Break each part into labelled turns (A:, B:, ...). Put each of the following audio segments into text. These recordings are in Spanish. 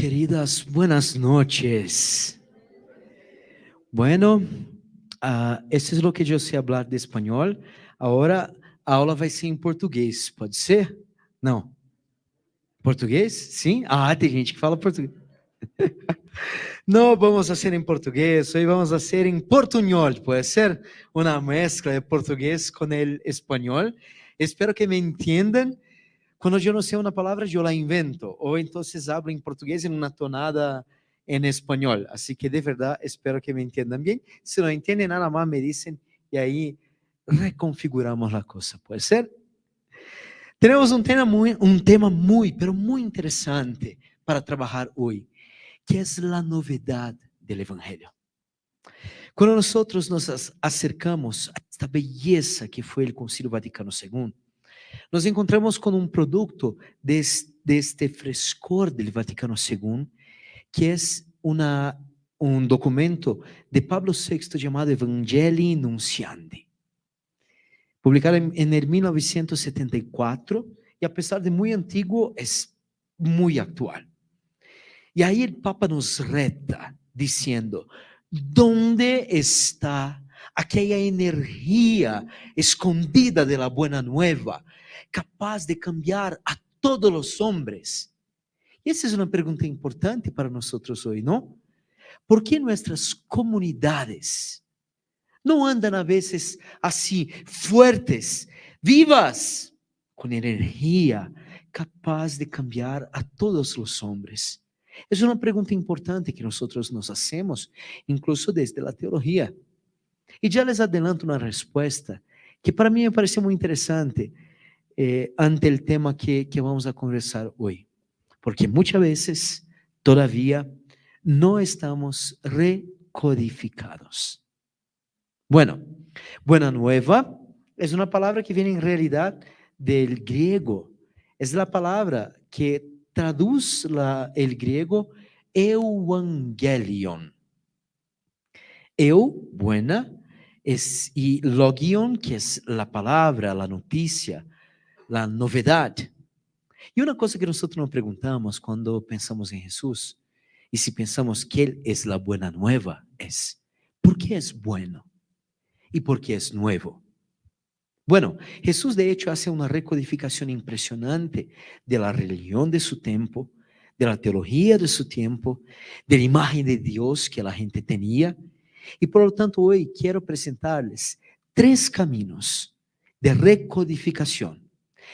A: queridas, buenas noches. Bueno, eso es lo que yo sé hablar de español. Ahora a aula vai ser em português, pode ser? Não. Português? Sim? Tem gente que fala português. No vamos a hacer en portugués, hoy vamos a hacer en portuñol, puede ser una mezcla de portugués con el español. Espero que me entiendan. Cuando yo no sé una palabra, yo la invento, o entonces hablo en portugués en una tonada en español. Así que de verdad espero que me entiendan bien. Si no entienden, nada más me dicen y ahí reconfiguramos la cosa, ¿puede ser? Tenemos un tema muy, pero muy interesante para trabajar hoy, que es la novedad del Evangelio. Cuando nosotros nos acercamos a esta belleza que fue el Concilio Vaticano II, nos encontramos con un producto de este frescor del Vaticano II, que es un documento de Pablo VI llamado Evangelii Nunciandi, publicado en el 1974, y a pesar de muy antiguo, es muy actual. Y ahí el Papa nos reta diciendo: ¿dónde está aquella energía escondida de la buena nueva, capaz de cambiar a todos los hombres? Y esa es una pregunta importante para nosotros hoy, ¿no? ¿Por qué nuestras comunidades no andan a veces así, fuertes, vivas, con energía capaz de cambiar a todos los hombres? Es una pregunta importante que nosotros nos hacemos, incluso desde la teología. Y ya les adelanto una respuesta que para mí me parece muy interesante ante el tema que vamos a conversar hoy. Porque muchas veces todavía no estamos recodificados. Bueno, buena nueva es una palabra que viene en realidad del griego. Es la palabra que traduce el griego euangelion. Buena, y logion, que es la palabra, la noticia, la novedad. Y una cosa que nosotros nos preguntamos cuando pensamos en Jesús, y si pensamos que Él es la buena nueva, es: ¿por qué es bueno? ¿Y por qué es nuevo? Bueno, Jesús de hecho hace una recodificación impresionante de la religión de su tiempo, de la teología de su tiempo, de la imagen de Dios que la gente tenía. Y por lo tanto hoy quiero presentarles 3 caminos de recodificación,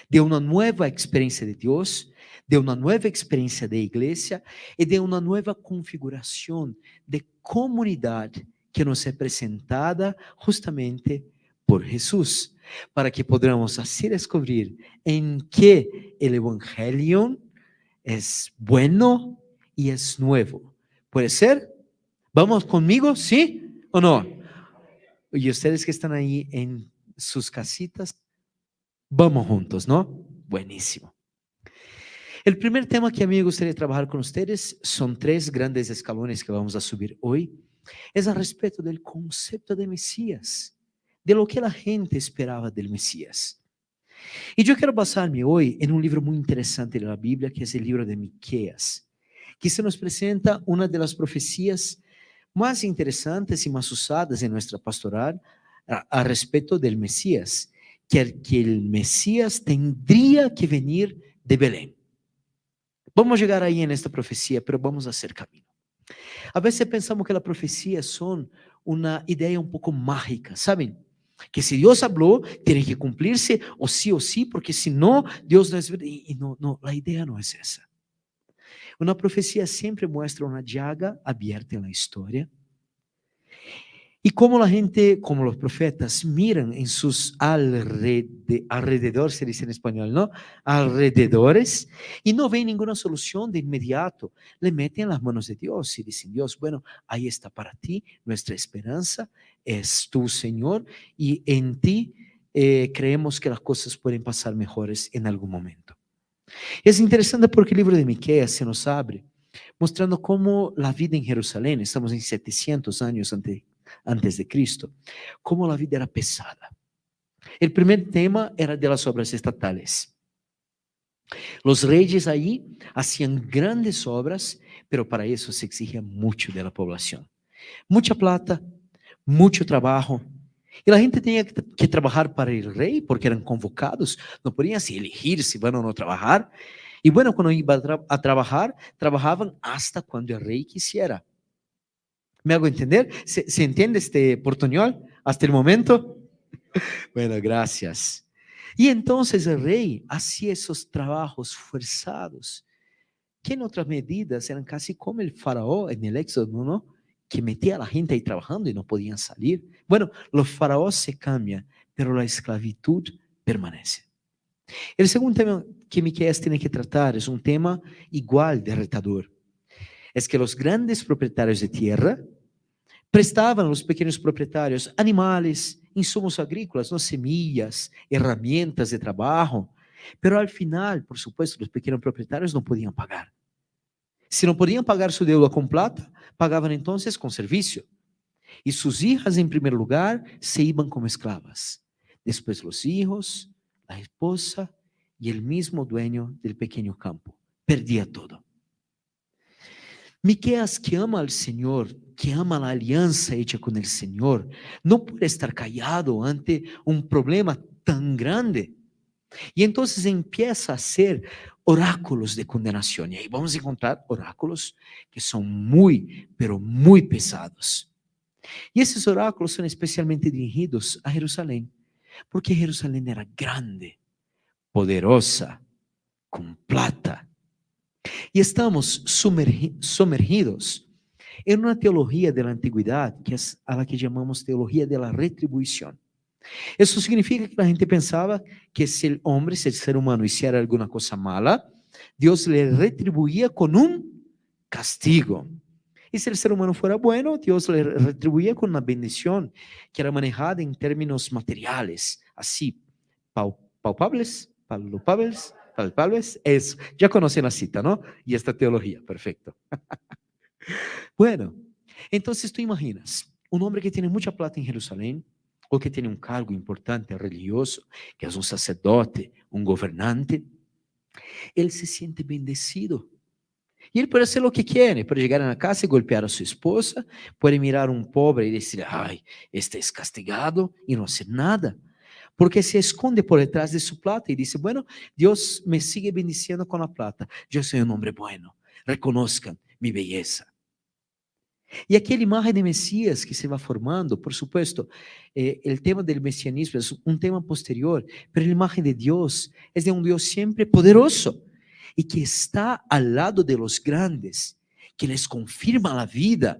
A: de una nueva experiencia de Dios, de una nueva experiencia de iglesia y de una nueva configuración de comunidad que nos es presentada justamente por Jesús, para que podamos así descubrir en qué el Evangelio es bueno y es nuevo. ¿Puede ser? ¿Vamos conmigo? ¿Sí o no? Y ustedes que están ahí en sus casitas, vamos juntos, ¿no? Buenísimo. El primer tema que a mí me gustaría trabajar con ustedes son 3 grandes escalones que vamos a subir hoy. Es al respecto del concepto de Mesías, de lo que la gente esperaba del Mesías. Y yo quiero basarme hoy en un libro muy interesante de la Biblia, que es el libro de Miqueas, que se nos presenta una de las profecías más interesantes y más usadas en nuestra pastoral a respecto del Mesías, que el Mesías tendría que venir de Belén. Vamos a llegar ahí en esta profecía, pero vamos a hacer camino. A veces pensamos que las profecías son una idea un poco mágica, ¿saben? Que si Dios habló, tiene que cumplirse o sí, porque si no, Dios no es verdad. Y no, la idea no es esa. Una profecía siempre muestra una llaga abierta en la historia. Y como la gente, como los profetas, miran en sus alrededores, se dice en español, ¿no? Alrededores, y no ven ninguna solución de inmediato. Le meten en las manos de Dios y dicen: Dios, bueno, ahí está para ti, nuestra esperanza es tu Señor, y en ti creemos que las cosas pueden pasar mejores en algún momento. Es interesante porque el libro de Miqueas se nos abre mostrando cómo la vida en Jerusalén, estamos en 700 años antes de Cristo, cómo la vida era pesada. El primer tema era de las obras estatales. Los reyes ahí hacían grandes obras pero para eso se exigía mucho de la población. Mucha plata, mucho trabajo. Y la gente tenía que trabajar para el rey porque eran convocados, no podían así elegir si van o no trabajar. Y bueno, cuando iban a trabajar, trabajaban hasta cuando el rey quisiera. ¿Me hago entender? ¿Se entiende este portuñol hasta el momento? Bueno, gracias. Y entonces el rey hacía esos trabajos forzados, que en otras medidas eran casi como el faraón en el Éxodo, ¿no? Que metía a la gente ahí trabajando y no podían salir. Bueno, los faraones se cambian, pero la esclavitud permanece. El segundo tema que Miqueas tiene que tratar es un tema igual de retador. Es que los grandes propietarios de tierra prestavam aos pequenos proprietários animales, insumos agrícolas, no semillas, herramientas de trabalho, pero al final, por supuesto, os pequenos proprietários não podiam pagar. Se não podiam pagar sua deuda com plata, pagavam então com serviço. E suas hijas, em primeiro lugar, se iam como esclavas. Depois, os filhos, a esposa e o mesmo dueño del pequeno campo. Perdia todo. Miqueas, que ama al Senhor, que ama a aliança hecha com o Senhor, não pode estar callado ante um problema tão grande. E então empieza a ser oráculos de condenação. E aí vamos encontrar oráculos que são muito, pero muito pesados. E esses oráculos são especialmente dirigidos a Jerusalém, porque Jerusalém era grande, poderosa, com plata. E estamos sumergidos em uma teologia da antiguidade, que é a la que chamamos teologia da retribuição. Isso significa que a gente pensava que se o homem, se o ser humano hiciera alguma coisa mala, Deus lhe retribuía com um castigo. E se o ser humano fuera bueno, Deus lhe retribuía com uma bendição que era manejada em termos materiais, assim, palpáveis, eso. Ya conocen la cita, ¿no? Y esta teología, perfecto. Bueno, entonces tú imaginas, un hombre que tiene mucha plata en Jerusalén, o que tiene un cargo importante religioso, que es un sacerdote, un gobernante, él se siente bendecido. Y él puede hacer lo que quiere, puede llegar a la casa y golpear a su esposa, puede mirar a un pobre y decir, ay, este es castigado, y no hacer nada. Porque se esconde por detrás de su plata y dice, bueno, Dios me sigue bendiciendo con la plata. Yo soy un hombre bueno. Reconozcan mi belleza. Y aquella imagen de Mesías que se va formando, por supuesto, el tema del mesianismo es un tema posterior, pero la imagen de Dios es de un Dios siempre poderoso y que está al lado de los grandes, que les confirma la vida,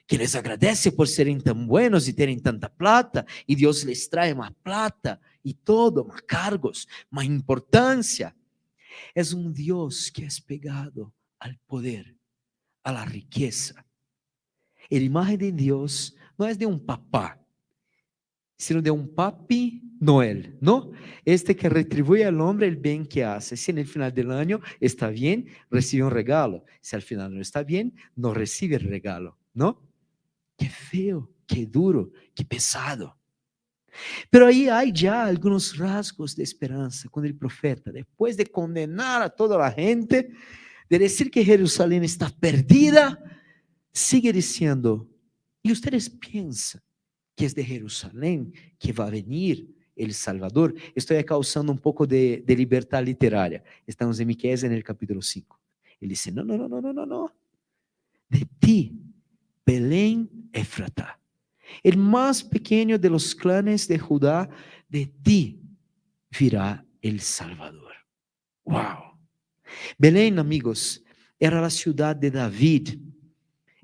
A: que les agradece por serem tão buenos e terem tanta plata, e Deus les trae mais plata e todo, mais cargos, mais importância. É um Deus que é pegado ao poder, à la riqueza. A imagem de Deus não é de um papá, sino de um papi Noel, ¿no? Este que retribuye al hombre el bien que hace. Si en el final del año está bien, recibe un regalo. Si al final no está bien, no recibe el regalo, ¿no? Qué feo, qué duro, qué pesado. Pero ahí hay ya algunos rasgos de esperanza con el profeta. Después de condenar a toda la gente, de decir que Jerusalén está perdida, sigue diciendo, y ustedes piensan que es de Jerusalén que va a venir el Salvador. Estoy acá usando un poco de libertad literaria. Estamos en Miqueas en el capítulo 5. Él dice, no, no, no, no, no, no, no. De ti, Belén Éfrata, el más pequeño de los clanes de Judá, de ti virá el Salvador. Wow. Belén, amigos, era la ciudad de David,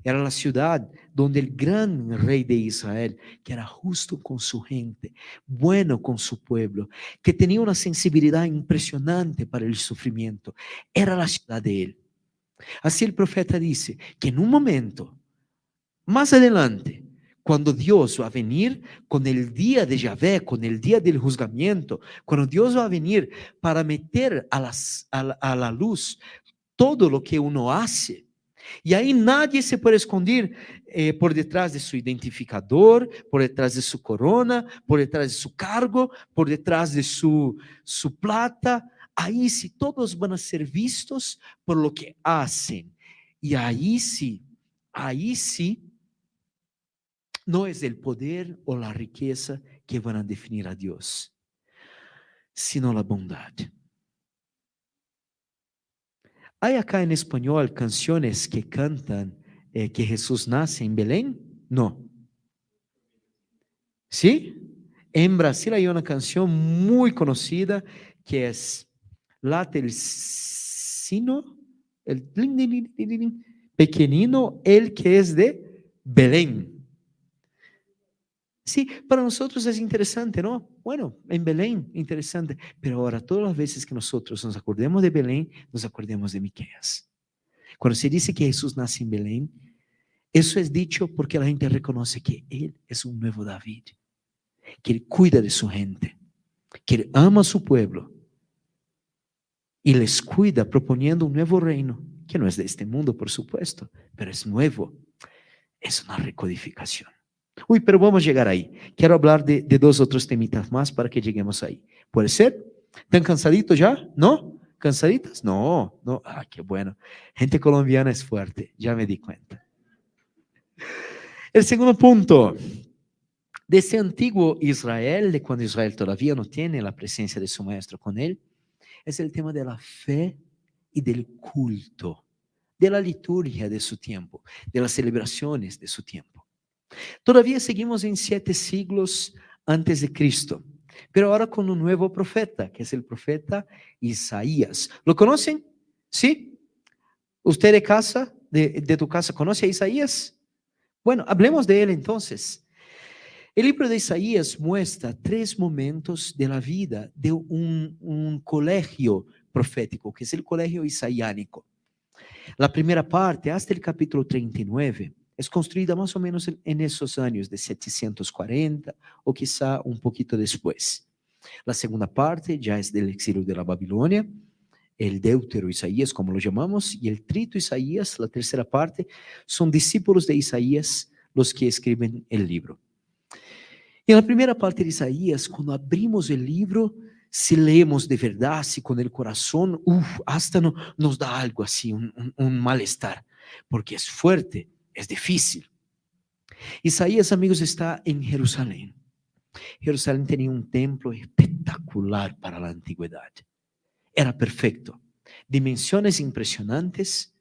A: era la ciudad donde el gran rey de Israel, que era justo con su gente, bueno con su pueblo, que tenía una sensibilidad impresionante para el sufrimiento, era la ciudad de él. Así el profeta dice que en un momento, más adelante, cuando Dios va a venir con el día de Yahvé, con el día del juzgamiento, cuando Dios va a venir para meter a la luz todo lo que uno hace, y ahí nadie se puede esconder por detrás de su identificador, por detrás de su corona, por detrás de su cargo, por detrás de su plata. Ahí sí todos van a ser vistos por lo que hacen. Y ahí sí, no es el poder o la riqueza que van a definir a Dios, sino la bondad. Hay acá en español canciones que cantan que Jesús nace en Belén. No. ¿Sí? En Brasil hay una canción muy conocida que es Late el sino, el tling, tling, tling, tling, tling, pequenino, el que es de Belén. Sí, para nosotros es interesante, ¿no? Bueno, en Belén, interesante. Pero ahora, todas las veces que nosotros nos acordemos de Belén, nos acordemos de Miqueas. Cuando se dice que Jesús nace en Belén, eso es dicho porque la gente reconoce que Él es un nuevo David, que Él cuida de su gente, que Él ama a su pueblo y les cuida proponiendo un nuevo reino, que no es de este mundo, por supuesto, pero es nuevo. Es una recodificación. Uy, pero vamos a llegar ahí. Quiero hablar de dos otros temitas más para que lleguemos ahí. ¿Puede ser? ¿Están cansaditos ya? ¿No? ¿Cansaditas? No, no. Ah, qué bueno. Gente colombiana es fuerte, ya me di cuenta. El segundo punto, de ese antiguo Israel, de cuando Israel todavía no tiene la presencia de su maestro con él, es el tema de la fe y del culto, de la liturgia de su tiempo, de las celebraciones de su tiempo. Todavía seguimos en 7 siglos antes de Cristo, pero ahora con un nuevo profeta, que es el profeta Isaías. ¿Lo conocen? ¿Sí? ¿Usted de casa, de tu casa, conoce a Isaías? Bueno, hablemos de él entonces. El libro de Isaías muestra 3 momentos de la vida de un colegio profético, que es el colegio isaíánico. La primera parte, hasta el capítulo 39, es construida más o menos en esos años de 740 o quizá un poquito después. La segunda parte ya es del exilio de la Babilonia, el deutero Isaías, como lo llamamos, y el trito Isaías, la tercera parte, son discípulos de Isaías los que escriben el libro. Y en la primera parte de Isaías, cuando abrimos el libro, si leemos de verdad, si con el corazón, hasta nos da algo así, un malestar, porque es fuerte, es difícil. Isaías, amigos, está en Jerusalén. Jerusalén tenía un templo espectacular para la antigüedad. Era perfecto, dimensiones impresionantes.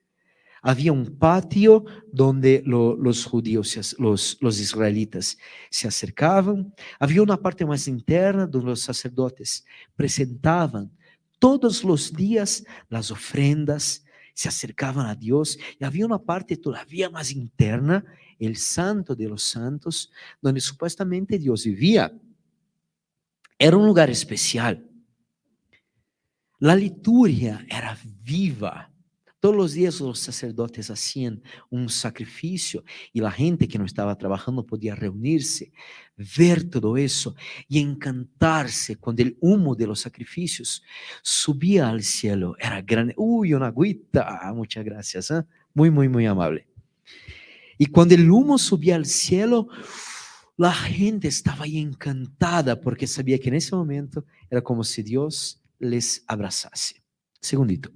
A: Había un patio donde los judíos, los israelitas se acercaban. Había una parte más interna donde los sacerdotes presentaban todos los días las ofrendas, se acercaban a Dios. Y había una parte todavía más interna, el santo de los santos, donde supuestamente Dios vivía. Era un lugar especial. La liturgia era viva. Todos los días los sacerdotes hacían un sacrificio y la gente que no estaba trabajando podía reunirse, ver todo eso y encantarse cuando el humo de los sacrificios subía al cielo. Era grande. Uy, una agüita. Muchas gracias. Muy, muy, muy amable. Y cuando el humo subía al cielo, la gente estaba ahí encantada porque sabía que en ese momento era como si Dios les abrazase. Segundito.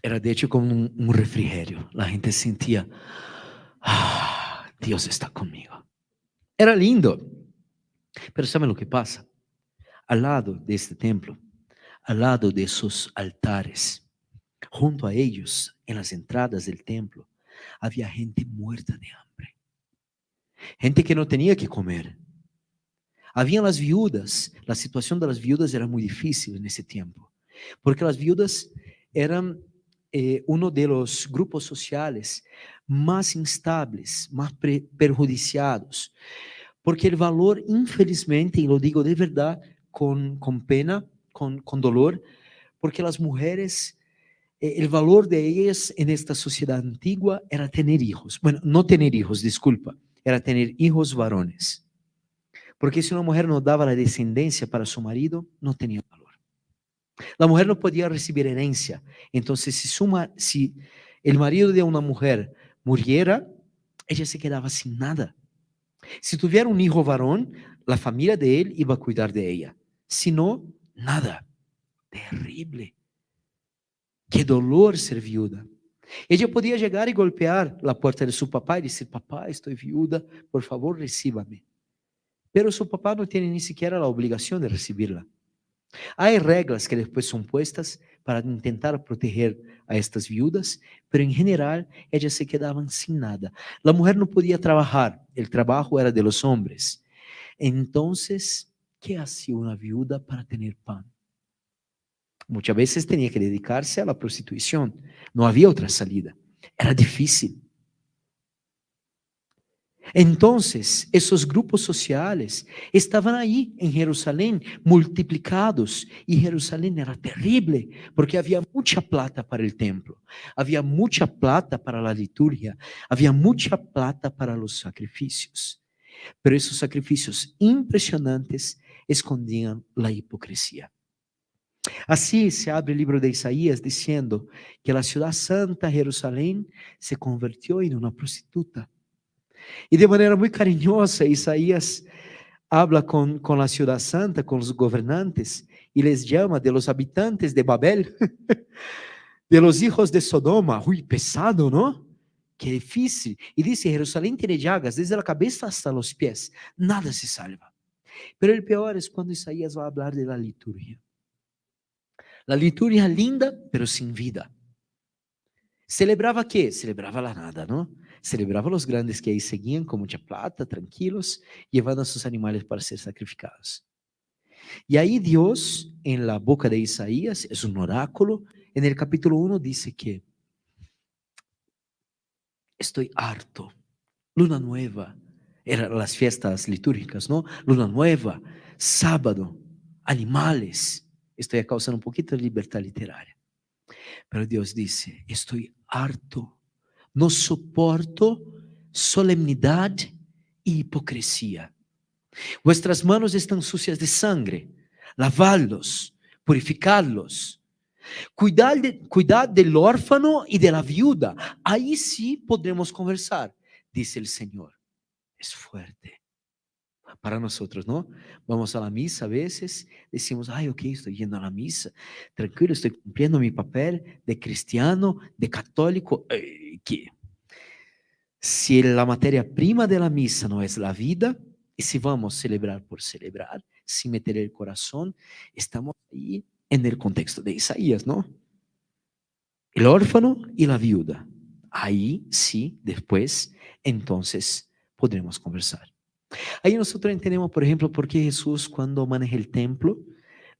A: Era de hecho como un refrigerio. La gente sentía, Dios está conmigo. Era lindo. Pero ¿saben lo que pasa? Al lado de este templo, al lado de esos altares, junto a ellos, en las entradas del templo, había gente muerta de hambre. Gente que no tenía que comer. Habían las viudas. La situación de las viudas era muy difícil en ese tiempo, porque las viudas eran uno de los grupos sociales más instables, más perjudiciados, porque el valor, infelizmente, y lo digo de verdad, con pena, con dolor, porque las mujeres, el valor de ellas en esta sociedad antigua era tener hijos. Bueno, no tener hijos, disculpa, era tener hijos varones. Porque si una mujer no daba la descendencia para su marido, no tenía valor. La mujer no podía recibir herencia. Entonces, si el marido de una mujer muriera, ella se quedaba sin nada. Si tuviera un hijo varón, la familia de él iba a cuidar de ella. Si no, nada. Terrible. Qué dolor ser viuda. Ella podía llegar y golpear la puerta de su papá y decir: papá, estoy viuda, por favor, recíbame. Pero su papá no tiene ni siquiera la obligación de recibirla. Hay reglas que después son puestas para intentar proteger a estas viudas, pero en general ellas se quedaban sin nada. La mujer no podía trabajar, el trabajo era de los hombres. Entonces, ¿qué hacía una viuda para tener pan? Muchas veces tenía que dedicarse a la prostitución. No había otra salida. Era difícil. Entonces, esos grupos sociales estaban ahí en Jerusalén, multiplicados, y Jerusalén era terrible, porque había mucha plata para el templo, había mucha plata para la liturgia, había mucha plata para los sacrificios, pero esos sacrificios impresionantes escondían la hipocresía. Así se abre el libro de Isaías diciendo que la ciudad santa, Jerusalén, se convirtió en una prostituta. Y de manera muy cariñosa, Isaías habla con la ciudad santa, con los gobernantes, y les llama de los habitantes de Babel, de los hijos de Sodoma. Uy, pesado, ¿no? Qué difícil. Y dice: Jerusalén tiene llagas desde la cabeza hasta los pies, nada se salva. Pero el peor es cuando Isaías va a hablar de la liturgia. La liturgia linda, pero sin vida. ¿Celebraba qué? Celebraba la nada, ¿no? Celebraba a los grandes que ahí seguían con mucha plata, tranquilos, llevando a sus animales para ser sacrificados. Y ahí Dios, en la boca de Isaías, es un oráculo, en el capítulo 1 dice que estoy harto. Luna nueva, eran las fiestas litúrgicas, ¿no? Luna nueva, sábado, animales. Estoy causando un poquito de libertad literaria. Pero Dios dice: estoy harto, no soporto solemnidad y hipocresía. Vuestras manos están sucias de sangre, lavadlos, purificadlos. Cuidad del órfano y de la viuda. Ahí sí podremos conversar, dice el Señor. Es fuerte para nosotros, ¿no? Vamos a la misa a veces, decimos: ay, ok, estoy yendo a la misa, tranquilo, estoy cumpliendo mi papel de cristiano, de católico. Que si la materia prima de la misa no es la vida, y si vamos a celebrar por celebrar, sin meter el corazón, estamos ahí en el contexto de Isaías, ¿no? El órfano y la viuda. Ahí sí, después, entonces podremos conversar. Ahí nosotros entendemos, por ejemplo, por qué Jesús, cuando maneja el templo,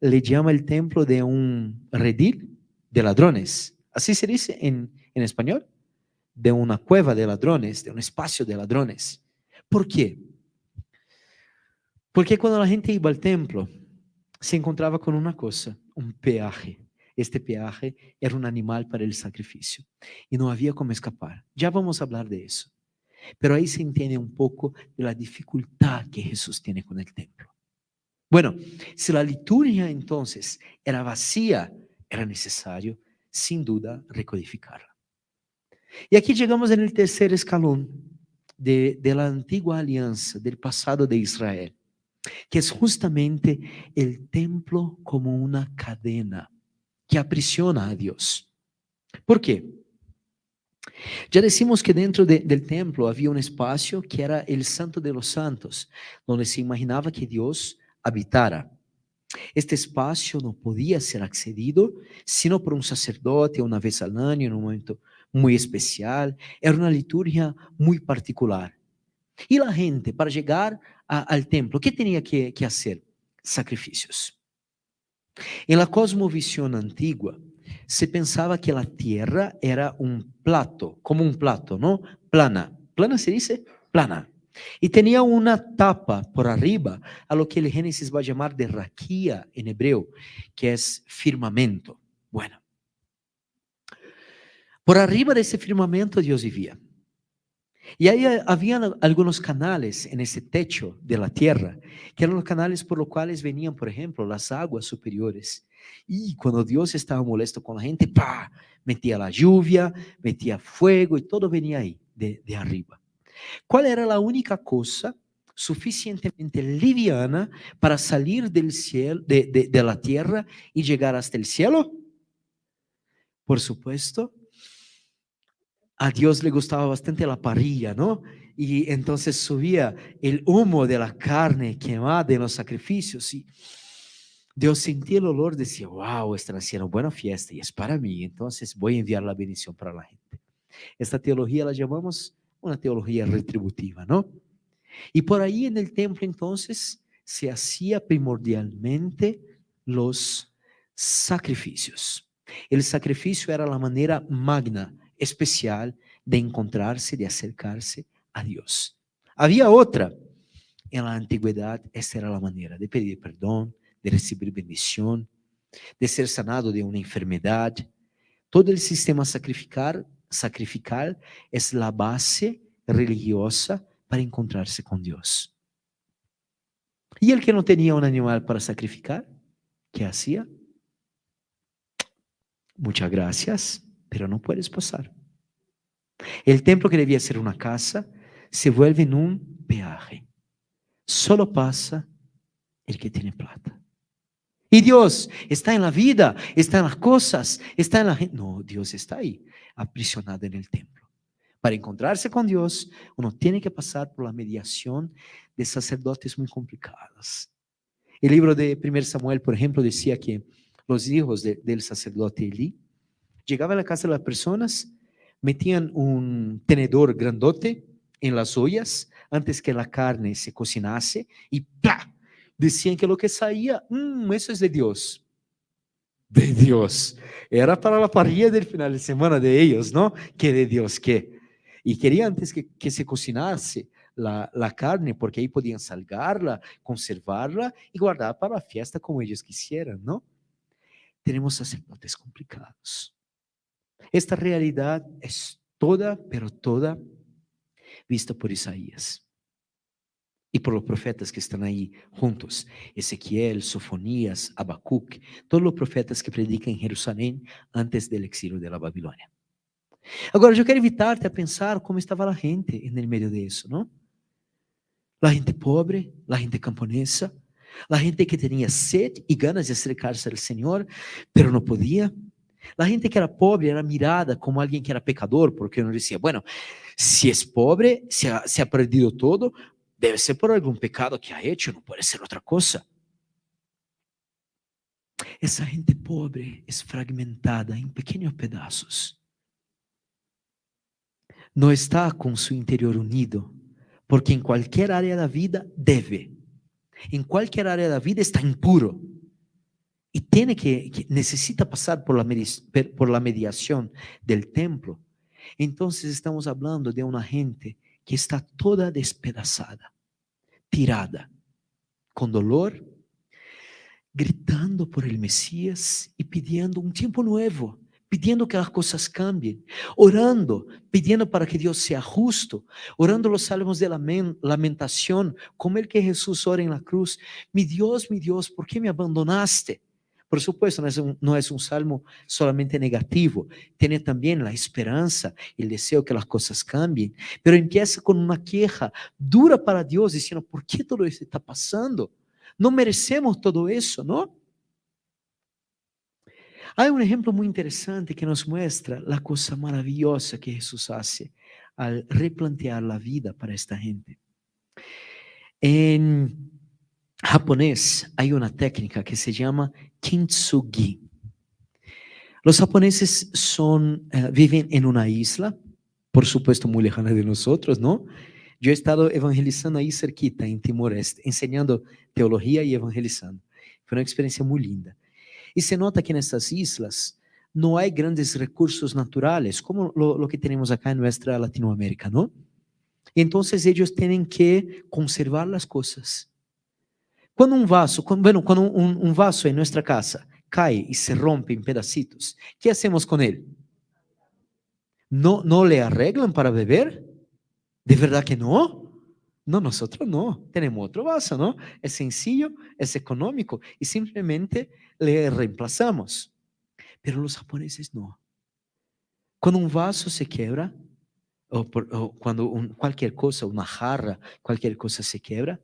A: le llama el templo de un redil de ladrones. Así se dice en español: de una cueva de ladrones, de un espacio de ladrones. ¿Por qué? Porque cuando la gente iba al templo, se encontraba con una cosa: un peaje. Este peaje era un animal para el sacrificio y no había cómo escapar. Ya vamos a hablar de eso. Pero ahí se entiende un poco de la dificultad que Jesús tiene con el templo. Bueno, si la liturgia entonces era vacía, era necesario, sin duda, recodificarla. Y aquí llegamos en el tercer escalón de la antigua alianza, del pasado de Israel, que es justamente el templo como una cadena que aprisiona a Dios. ¿Por qué? Ya decimos que dentro del templo había un espacio que era el Santo de los Santos, donde se imaginaba que Dios habitara. Este espacio no podía ser accedido sino por un sacerdote una vez al año, en un momento muy especial. Era una liturgia muy particular. Y la gente, para llegar al templo, ¿qué tenía que hacer? Sacrificios. En la cosmovisión antigua, se pensaba que la tierra era un plato, como un plato, ¿no? Plana. Plana se dice plana. Y tenía una tapa por arriba, a lo que el Génesis va a llamar de raquía en hebreo, que es firmamento. Bueno, por arriba de ese firmamento Dios vivía. Y ahí había algunos canales en ese techo de la tierra, que eran los canales por los cuales venían, por ejemplo, las aguas superiores. Y cuando Dios estaba molesto con la gente, ¡pah!, metía la lluvia, metía fuego y todo venía ahí, de arriba. ¿Cuál era la única cosa suficientemente liviana para salir del cielo, de la tierra y llegar hasta el cielo? Por supuesto, a Dios le gustaba bastante la parrilla, ¿no? Y entonces subía el humo de la carne quemada en los sacrificios y Dios sentía el olor, decía, wow, están haciendo buena fiesta y es para mí, entonces voy a enviar la bendición para la gente. Esta teología la llamamos una teología retributiva, ¿no? Y por ahí en el templo entonces se hacía primordialmente los sacrificios. El sacrificio era la manera magna, especial de encontrarse, de acercarse a Dios. Había otra. En la antigüedad, esta era la manera de pedir perdón, de recibir bendición, de ser sanado de una enfermedad. Todo el sistema sacrificial es la base religiosa para encontrarse con Dios. Y el que no tenía un animal para sacrificar, ¿qué hacía? Muchas gracias, pero no puedes pasar. El templo, que debía ser una casa, se vuelve en un peaje. Solo pasa el que tiene plata. Y Dios está en la vida, está en las cosas, está en la gente. No, Dios está ahí, aprisionado en el templo. Para encontrarse con Dios, uno tiene que pasar por la mediación de sacerdotes muy complicados. El libro de 1 Samuel, por ejemplo, decía que los hijos del sacerdote Elí llegaban a la casa de las personas, metían un tenedor grandote en las ollas antes que la carne se cocinase y ¡plá! Decían que lo que salía, eso es de Dios. De Dios. Era para la parrilla del final de semana de ellos, ¿no? Que de Dios, ¿qué? Y quería antes que se cocinase la carne, porque ahí podían salgarla, conservarla y guardar para la fiesta como ellos quisieran, ¿no? Tenemos sacerdotes complicados. Esta realidad es toda, pero toda vista por Isaías y por los profetas que están ahí juntos, Ezequiel, Sofonías, Habacuc, todos los profetas que predican en Jerusalén antes del exilio de la Babilonia. Agora, eu quero evitar-te a pensar como estava a gente no meio disso, não? A gente pobre, a gente camponesa, a gente que tinha sede e ganas de acercar-se ao Senhor, pero não podia. A gente que era pobre era mirada como alguém que era pecador, porque uno dizia, bueno, se é pobre, se ha perdido todo, deve ser por algum pecado que ha hecho, não pode ser outra coisa. Essa gente pobre é fragmentada em pequenos pedaços. Não está com seu interior unido, porque em qualquer área da vida deve. Em qualquer área da vida está impuro. Y tiene que necesita pasar por la mediación del templo. Entonces estamos hablando de una gente que está toda despedazada, tirada, con dolor, gritando por el Mesías y pidiendo un tiempo nuevo, pidiendo que las cosas cambien, orando, pidiendo para que Dios sea justo, orando los salmos de lamentación, como el que Jesús ora en la cruz, mi Dios, ¿por qué me abandonaste? Por supuesto, no es un salmo solamente negativo, tiene también la esperanza, el deseo que las cosas cambien, pero empieza con una queja dura para Dios, diciendo, ¿por qué todo esto está pasando? No merecemos todo eso, ¿no? Hay un ejemplo muy interesante que nos muestra la cosa maravillosa que Jesús hace al replantear la vida para esta gente. En japonés hay una técnica que se llama kintsugi. Los japoneses viven en una isla, por supuesto muy lejana de nosotros, ¿no? Yo he estado evangelizando ahí cerquita, en Timor-Este, enseñando teología y evangelizando. Fue una experiencia muy linda. Y se nota que en estas islas no hay grandes recursos naturales, como lo que tenemos acá en nuestra Latinoamérica, ¿no? Entonces ellos tienen que conservar las cosas. Cuando un vaso, un vaso en nuestra casa cae y se rompe en pedacitos, ¿qué hacemos con él? ¿No le arreglan para beber? ¿De verdad que no? No, nosotros no. Tenemos otro vaso, ¿no? Es sencillo, es económico y simplemente le reemplazamos. Pero los japoneses no. Cuando un vaso se quiebra, o cuando cualquier cosa, una jarra, cualquier cosa se quiebra,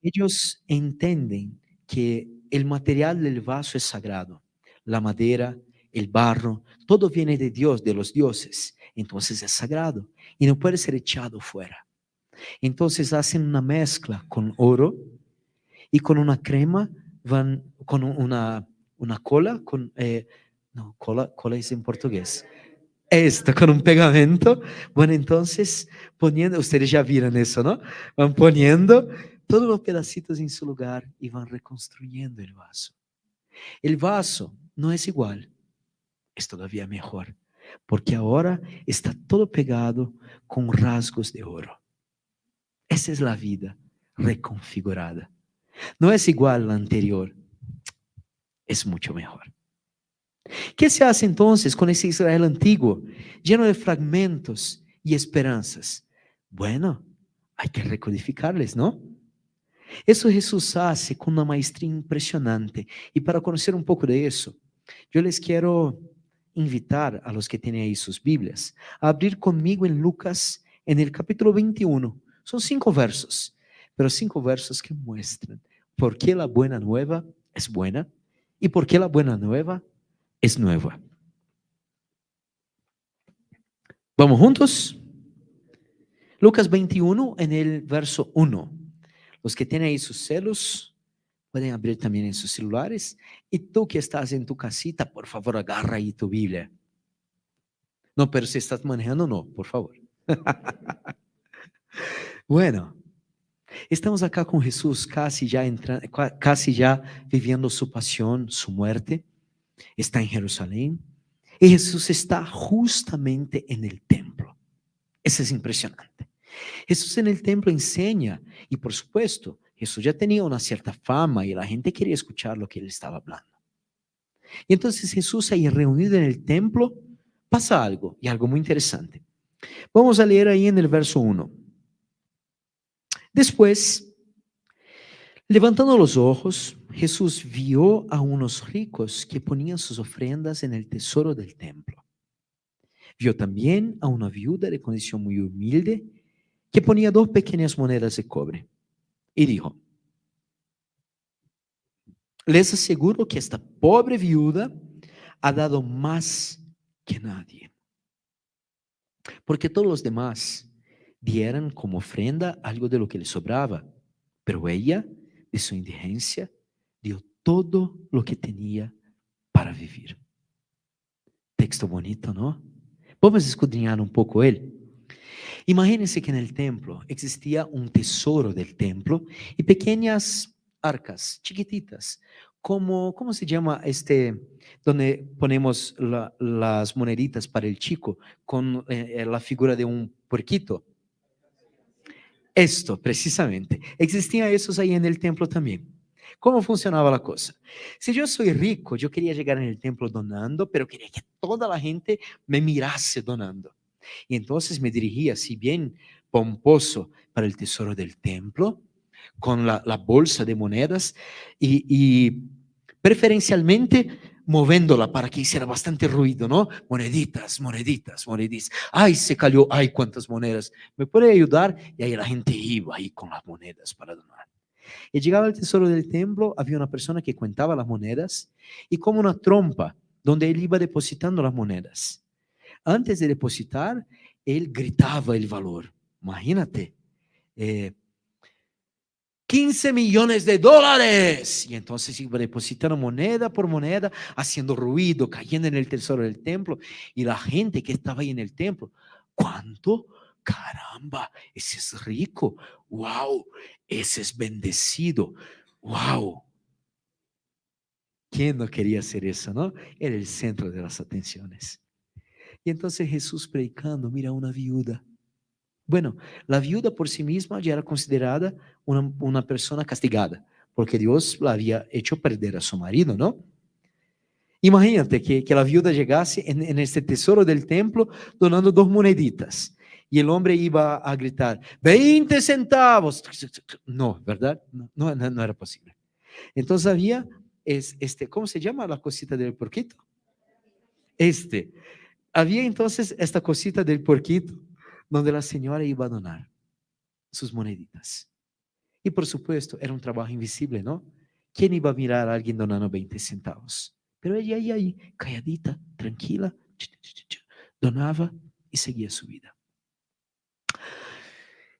A: ellos entienden que el material del vaso es sagrado, la madera, el barro, todo viene de Dios, de los dioses, entonces es sagrado y no puede ser echado fuera. Entonces hacen una mezcla con oro y con una crema van con una cola, no, cola es en portugués. Esto, con un pegamento. Bueno, entonces poniendo, ustedes ya vieron eso, ¿no? Van poniendo todos los pedacitos en su lugar y van reconstruyendo el vaso. El vaso no es igual, es todavía mejor, porque ahora está todo pegado con rasgos de oro. Esa es la vida reconfigurada. No es igual a la anterior, es mucho mejor. ¿Qué se hace entonces con ese Israel antiguo, lleno de fragmentos y esperanzas? Bueno, hay que recodificarles, ¿no? Eso Jesús hace con una maestría impresionante. Y para conocer un poco de eso, yo les quiero invitar a los que tienen ahí sus Biblias a abrir conmigo en Lucas, en el capítulo 21. Son 5 versos, pero 5 versos que muestran por qué la buena nueva es buena y por qué la buena nueva es nueva. ¿Vamos juntos? Lucas 21 en el verso 1. Los que tienen ahí sus celos pueden abrir también en sus celulares. Y tú que estás en tu casita, por favor, agarra ahí tu Biblia. No, pero si estás manejando, no, por favor. Bueno, estamos acá con Jesús casi ya viviendo su pasión, su muerte. Está en Jerusalén. Y Jesús está justamente en el templo. Eso es impresionante. Jesús en el templo enseña y por supuesto Jesús ya tenía una cierta fama y la gente quería escuchar lo que él estaba hablando. Y entonces Jesús ahí reunido en el templo pasa algo y algo muy interesante. Vamos a leer ahí en el verso 1. Después, levantando los ojos, Jesús vio a unos ricos que ponían sus ofrendas en el tesoro del templo. Vio también a una viuda de condición muy humilde que ponía 2 pequeñas monedas de cobre. Y dijo: les aseguro que esta pobre viuda ha dado más que nadie, porque todos los demás dieran como ofrenda algo de lo que le sobraba, pero ella, de su indigencia, dio todo lo que tenía para vivir. Texto bonito, ¿no? Vamos a escudriñar un poco él. Imagínense que en el templo existía un tesoro del templo y pequeñas arcas chiquititas, como, ¿cómo se llama donde ponemos las moneditas para el chico con la figura de un puerquito? Esto, precisamente. Existían esos ahí en el templo también. ¿Cómo funcionaba la cosa? Si yo soy rico, yo quería llegar en el templo donando, pero quería que toda la gente me mirase donando. Y entonces me dirigía, si bien pomposo, para el tesoro del templo, con la bolsa de monedas y preferencialmente moviéndola para que hiciera bastante ruido, ¿no? Moneditas, moneditas, moneditas. Ay, se cayó, ay, cuántas monedas. ¿Me puede ayudar? Y ahí la gente iba ahí con las monedas para donar. Y llegaba al tesoro del templo, había una persona que contaba las monedas y como una trompa donde él iba depositando las monedas. Antes de depositar, él gritaba el valor. Imagínate, 15 millones de dólares. Y entonces iba depositando moneda por moneda, haciendo ruido, cayendo en el tesoro del templo. Y la gente que estaba ahí en el templo, ¿cuánto? Caramba, ese es rico. Wow, ese es bendecido. Wow. ¿Quién no quería hacer eso, no? Era el centro de las atenciones. Y entonces Jesús predicando, mira una viuda. Bueno, la viuda por sí misma ya era considerada una persona castigada, porque Dios la había hecho perder a su marido, ¿no? Imagínate que la viuda llegase en este tesoro del templo donando 2 moneditas. Y el hombre iba a gritar, 20 centavos. No, ¿verdad? No era posible. Entonces había, ¿cómo se llama la cosita del porquito? Había entonces esta cosita del porquito donde la señora iba a donar sus moneditas. Y por supuesto, era un trabajo invisible, ¿no? ¿Quién iba a mirar a alguien donando 20 centavos? Pero ella ahí, calladita, tranquila, donaba y seguía su vida.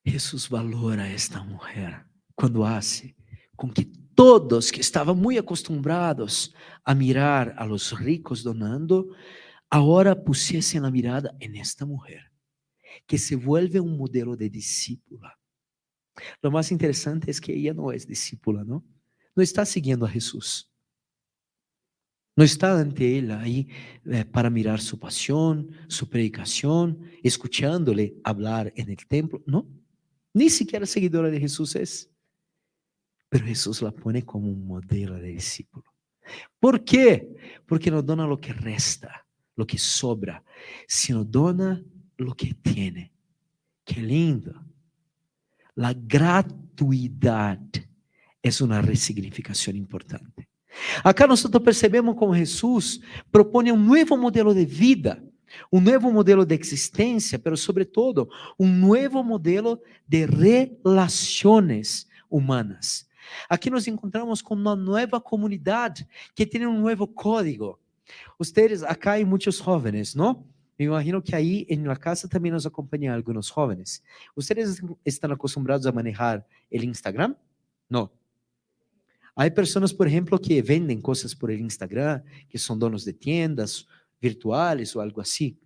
A: Jesús valora a esta mujer cuando hace con que todos que estaban muy acostumbrados a mirar a los ricos donando, ahora pusiesen la mirada en esta mujer, que se vuelve un modelo de discípula. Lo más interesante es que ella no es discípula, ¿no? No está siguiendo a Jesús. No está ante él ahí para mirar su pasión, su predicación, escuchándole hablar en el templo. No, ni siquiera seguidora de Jesús es. Pero Jesús la pone como un modelo de discípulo. ¿Por qué? Porque no dona lo que resta, lo que sobra, sino dona lo que tiene. Qué lindo. La gratuidad es una resignificación importante. Acá nosotros percebemos como Jesús propone un nuevo modelo de vida, un nuevo modelo de existencia, pero sobre todo un nuevo modelo de relaciones humanas. Aquí nos encontramos con una nueva comunidad que tiene un nuevo código. Ustedes, acá hay muchos jóvenes, ¿no? Me imagino que ahí en la casa también nos acompañan algunos jóvenes. ¿Ustedes están acostumbrados a manejar el Instagram? No. Hay personas, por ejemplo, que venden cosas por el Instagram, que son donos de tiendas virtuales o algo así.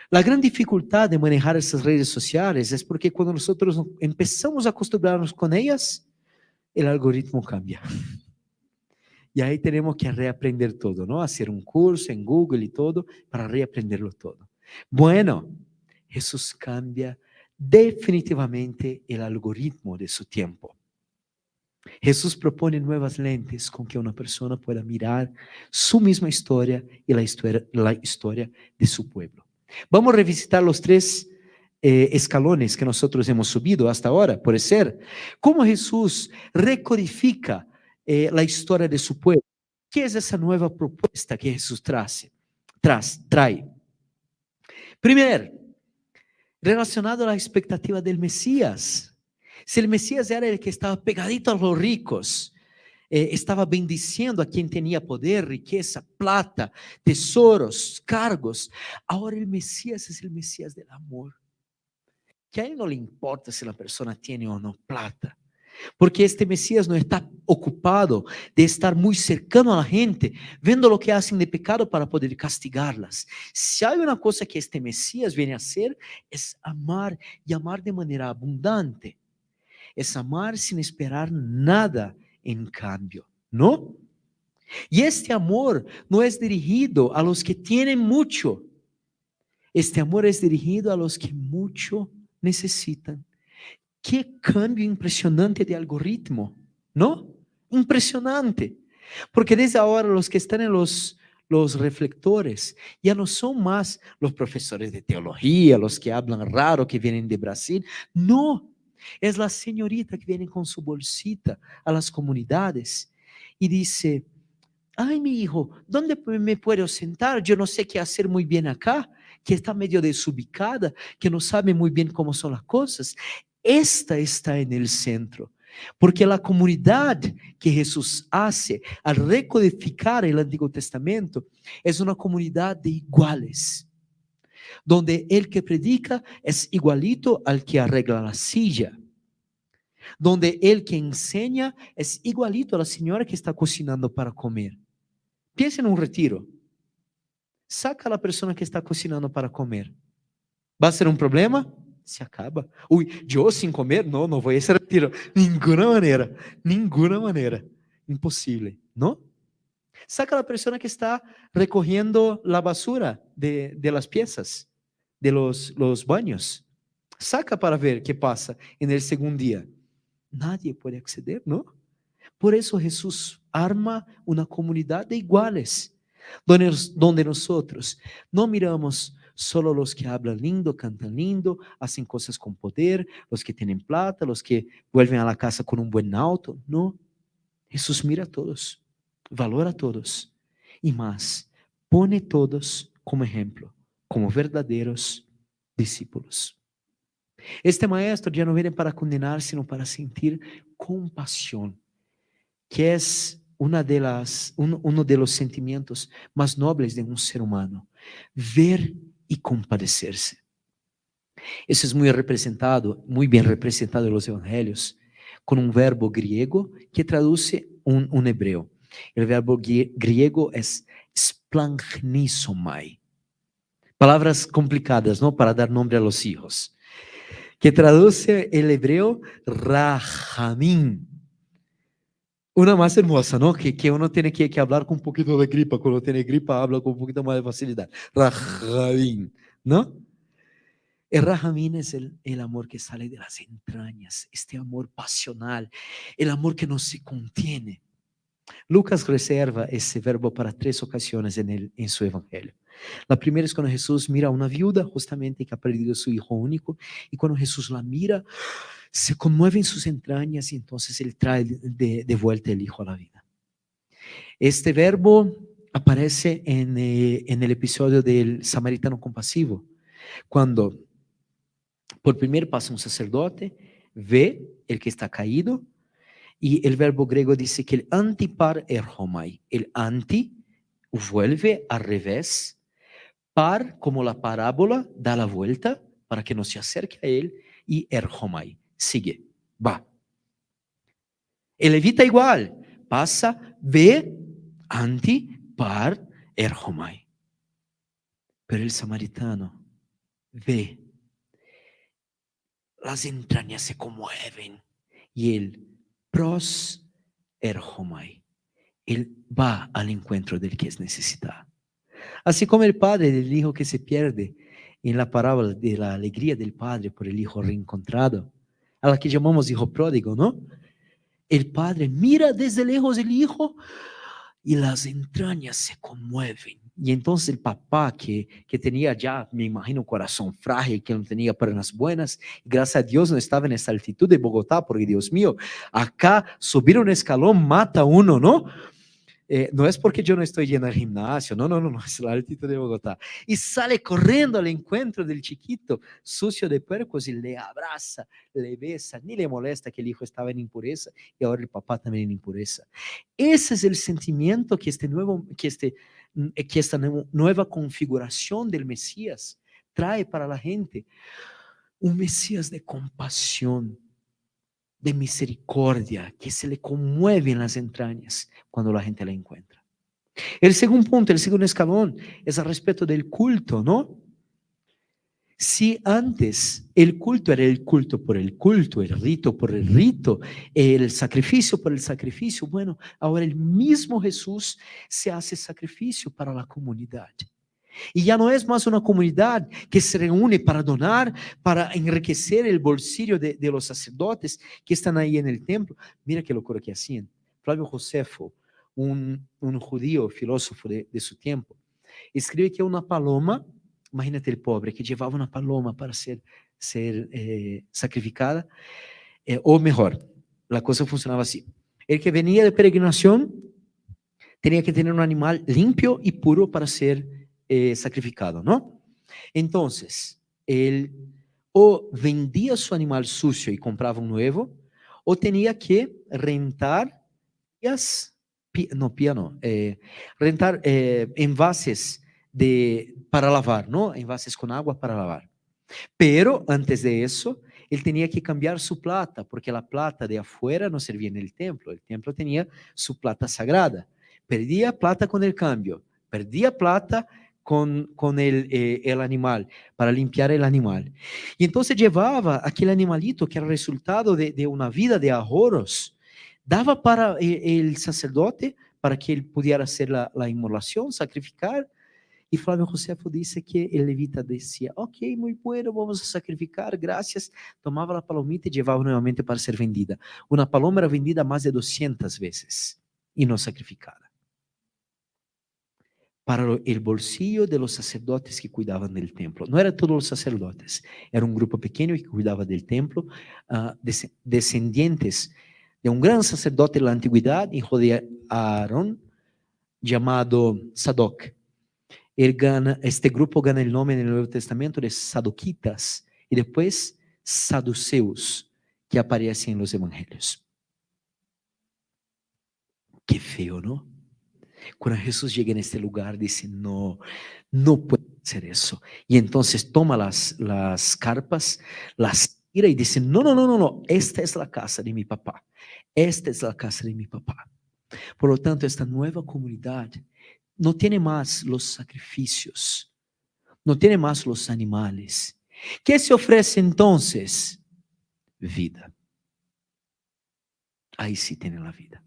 A: La gran dificultad de manejar esas redes sociales es porque cuando nosotros empezamos a acostumbrarnos con ellas, el algoritmo cambia. Y ahí tenemos que reaprender todo, ¿no? Hacer un curso en Google y todo para reaprenderlo todo. Bueno, Jesús cambia definitivamente el algoritmo de su tiempo. Jesús propone nuevas lentes con que una persona pueda mirar su misma historia y la historia de su pueblo. Vamos a revisitar los tres escalones que nosotros hemos subido hasta ahora, puede ser. Cómo Jesús recodifica la historia de su pueblo. ¿Qué es esa nueva propuesta que Jesús trae? Primero, relacionado a la expectativa del Mesías. Si el Mesías era el que estaba pegadito a los ricos, estaba bendiciendo a quien tenía poder, riqueza, plata, tesoros, cargos, ahora el Mesías es el Mesías del amor. Que a él no le importa si la persona tiene o no plata, porque este Mesías no está ocupado de estar muy cercano a la gente, viendo lo que hacen de pecado para poder castigarlas. Si hay una cosa que este Mesías viene a hacer, es amar y amar de manera abundante. Es amar sin esperar nada en cambio, ¿no? Y este amor no es dirigido a los que tienen mucho. Este amor es dirigido a los que mucho necesitan. Qué cambio impresionante de algoritmo, ¿no? Impresionante. Porque desde ahora los que están en los reflectores ya no son más los profesores de teología, los que hablan raro, que vienen de Brasil. No, es la señorita que viene con su bolsita a las comunidades y dice: ay, mi hijo, ¿dónde me puedo sentar? Yo no sé qué hacer muy bien acá, que está medio desubicada, que no sabe muy bien cómo son las cosas. Esta está en el centro, porque la comunidad que Jesús hace al recodificar el Antiguo Testamento es una comunidad de iguales, donde el que predica es igualito al que arregla la silla, donde el que enseña es igualito a la señora que está cocinando para comer. Piensa en un retiro. Saca a la persona que está cocinando para comer. ¿Va a ser un problema? Se acaba. Uy, yo sin comer, no, no voy a ese retiro. Ninguna manera, ninguna manera. Imposible, ¿no? Saca a la persona que está recogiendo la basura de las piezas, de los baños. Saca para ver qué pasa en el segundo día. Nadie puede acceder, ¿no? Por eso Jesús arma una comunidad de iguales, donde nosotros no miramos solo los que hablan lindo, cantan lindo, hacen cosas con poder, los que tienen plata, los que vuelven a la casa con un buen auto. No, Jesús mira a todos, valora a todos y más, pone todos como ejemplo, como verdaderos discípulos. Este maestro ya no viene para condenar, sino para sentir compasión, que es uno de los sentimientos más nobles de un ser humano, ver y compadecerse. Eso es muy bien representado en los evangelios, con un verbo griego que traduce un hebreo. El verbo griego es splanchnizomai. Palabras complicadas, ¿no? Para dar nombre a los hijos. Que traduce el hebreo rahamim. Una más hermosa, ¿no? Que uno tiene que hablar con un poquito de gripa. Cuando tiene gripa, habla con un poquito más de facilidad. Rahamim, ¿no? El rahamim es el amor que sale de las entrañas, este amor pasional, el amor que no se contiene. Lucas reserva ese verbo para 3 ocasiones en su evangelio. La primera es cuando Jesús mira a una viuda justamente que ha perdido a su hijo único, y cuando Jesús la mira, se conmueve en sus entrañas y entonces él trae de vuelta el hijo a la vida. Este verbo aparece en el episodio del samaritano compasivo, cuando por primer pasa un sacerdote, ve el que está caído, y el verbo griego dice que el antipar erhomai, el anti vuelve al revés, par como la parábola da la vuelta para que no se acerque a él, y erhomai, sigue, va. El levita igual, pasa, ve, anti, par, erhomai. Pero el samaritano ve, las entrañas se conmueven, y él pros erhomai. Él va al encuentro del que es necesitado. Así como el padre del hijo que se pierde en la parábola de la alegría del padre por el hijo reencontrado, a la que llamamos hijo pródigo, ¿no? El padre mira desde lejos el hijo y las entrañas se conmueven. Y entonces el papá que tenía ya, me imagino, un corazón frágil, que no tenía piernas buenas, gracias a Dios no estaba en esa altitud de Bogotá, porque Dios mío, acá subir un escalón mata a uno, ¿no? No es porque yo no estoy yendo al gimnasio, no, es la altitud de Bogotá. Y sale corriendo al encuentro del chiquito, sucio de puercos, y le abraza, le besa, ni le molesta que el hijo estaba en impureza y ahora el papá también en impureza. Ese es el sentimiento que esta nueva configuración del Mesías trae para la gente. Un Mesías de compasión, de misericordia, que se le conmueve en las entrañas cuando la gente la encuentra. El segundo punto, el segundo escalón, es al respecto del culto, ¿no? Si antes el culto era el culto por el culto, el rito por el rito, el sacrificio por el sacrificio, bueno, ahora el mismo Jesús se hace sacrificio para la comunidad. Y ya no es más una comunidad que se reúne para donar, para enriquecer el bolsillo de los sacerdotes que están ahí en el templo. Mira qué locura que hacían. Flavio Josefo, un judío filósofo de su tiempo, escribe que una paloma, imagínate el pobre, que llevaba una paloma para ser sacrificada, o mejor, la cosa funcionaba así. El que venía de peregrinación tenía que tener un animal limpio y puro para ser sacrificado, ¿no? Entonces, él o vendía su animal sucio y compraba un nuevo, o tenía que rentar rentar envases para lavar, ¿no? Envases con agua para lavar. Pero antes de eso, él tenía que cambiar su plata, porque la plata de afuera no servía en el templo tenía su plata sagrada. Perdía plata con el cambio, perdía plata con el animal, para limpiar el animal. Y entonces llevaba aquel animalito que era resultado de una vida de ahorros, daba para el sacerdote para que él pudiera hacer la inmolación, sacrificar. Y Flávio Josefo dice que el levita decía, ok, muy bueno, vamos a sacrificar, gracias. Tomaba la palomita y llevaba nuevamente para ser vendida. Una paloma era vendida más de 200 veces y no sacrificada. Para el bolsillo de los sacerdotes que cuidaban del templo. No eran todos los sacerdotes, era un grupo pequeño que cuidaba del templo, descendientes de un gran sacerdote de la antigüedad, hijo de Aarón, llamado Sadoc. Este grupo gana el nombre en el Nuevo Testamento de Sadoquitas, y después saduceos que aparecen en los evangelios. Qué feo, ¿no? Cuando Jesús llega en este lugar, dice, no, no puede hacer eso. Y entonces toma las carpas, las tira y dice, no, no, no, no, no, esta es la casa de mi papá. Esta es la casa de mi papá. Por lo tanto, esta nueva comunidad no tiene más los sacrificios, no tiene más los animales. ¿Qué se ofrece entonces? Vida. Ahí sí tiene la vida.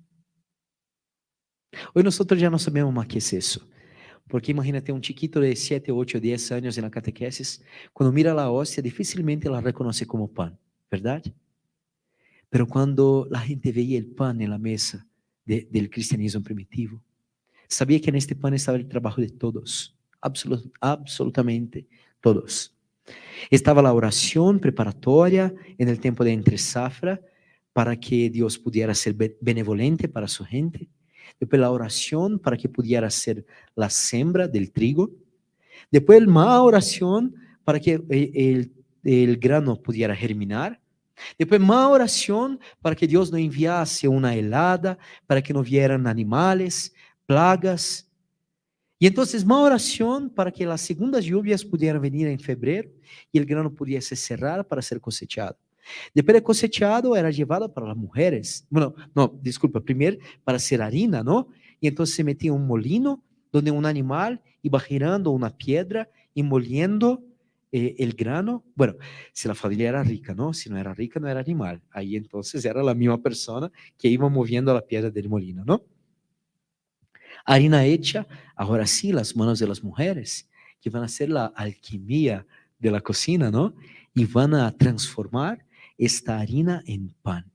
A: Hoy nosotros ya no sabemos más qué es eso. Porque imagínate un chiquito de 7, 8, 10 años en la catequesis, cuando mira la hostia, difícilmente la reconoce como pan, ¿verdad? Pero cuando la gente veía el pan en la mesa del cristianismo primitivo, sabía que en este pan estaba el trabajo de todos, absolutamente todos. Estaba la oración preparatoria en el tiempo de entre-safra para que Dios pudiera ser benevolente para su gente. Después la oración para que pudiera ser la siembra del trigo. Después más oración para que el grano pudiera germinar. Después más oración para que Dios no enviase una helada, para que no vieran animales, plagas. Y entonces más oración para que las segundas lluvias pudieran venir en febrero y el grano pudiese cerrar para ser cosechado. Después de cosechado era llevado para las mujeres. Bueno, no, disculpa, primero para hacer harina, ¿no? Y entonces se metía un molino donde un animal iba girando una piedra y moliendo el grano. Bueno, si la familia era rica, ¿no? Si no era rica, no era animal. Ahí entonces era la misma persona que iba moviendo la piedra del molino, ¿no? Harina hecha, ahora sí, las manos de las mujeres, que van a hacer la alquimia de la cocina, ¿no? Y van a transformar esta harina en pan.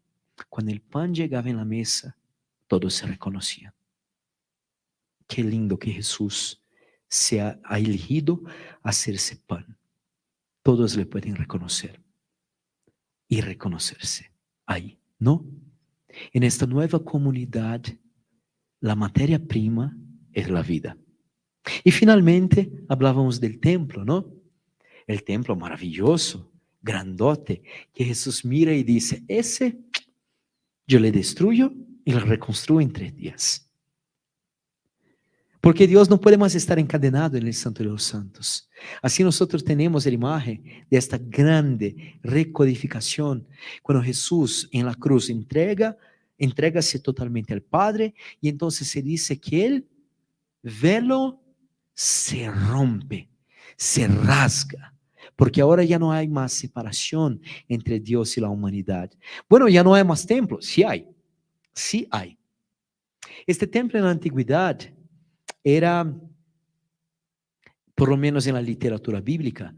A: Cuando el pan llegaba en la mesa, todos se reconocían. Qué lindo que Jesús se ha elegido a hacerse pan. Todos le pueden reconocer y reconocerse ahí, ¿no? En esta nueva comunidad, la materia prima es la vida. Y finalmente hablábamos del templo, ¿no? El templo maravilloso, grandote, que Jesús mira y dice, ese yo le destruyo y lo reconstruyo en 3 días. Porque Dios no puede más estar encadenado en el Santo de los Santos. Así nosotros tenemos la imagen de esta grande recodificación, cuando Jesús en la cruz entregase totalmente al Padre, y entonces se dice que el velo se rompe, se rasga, porque ahora ya no hay más separación entre Dios y la humanidad. Bueno, ya no hay más templo, sí hay, sí hay. Este templo en la antigüedad era, por lo menos en la literatura bíblica,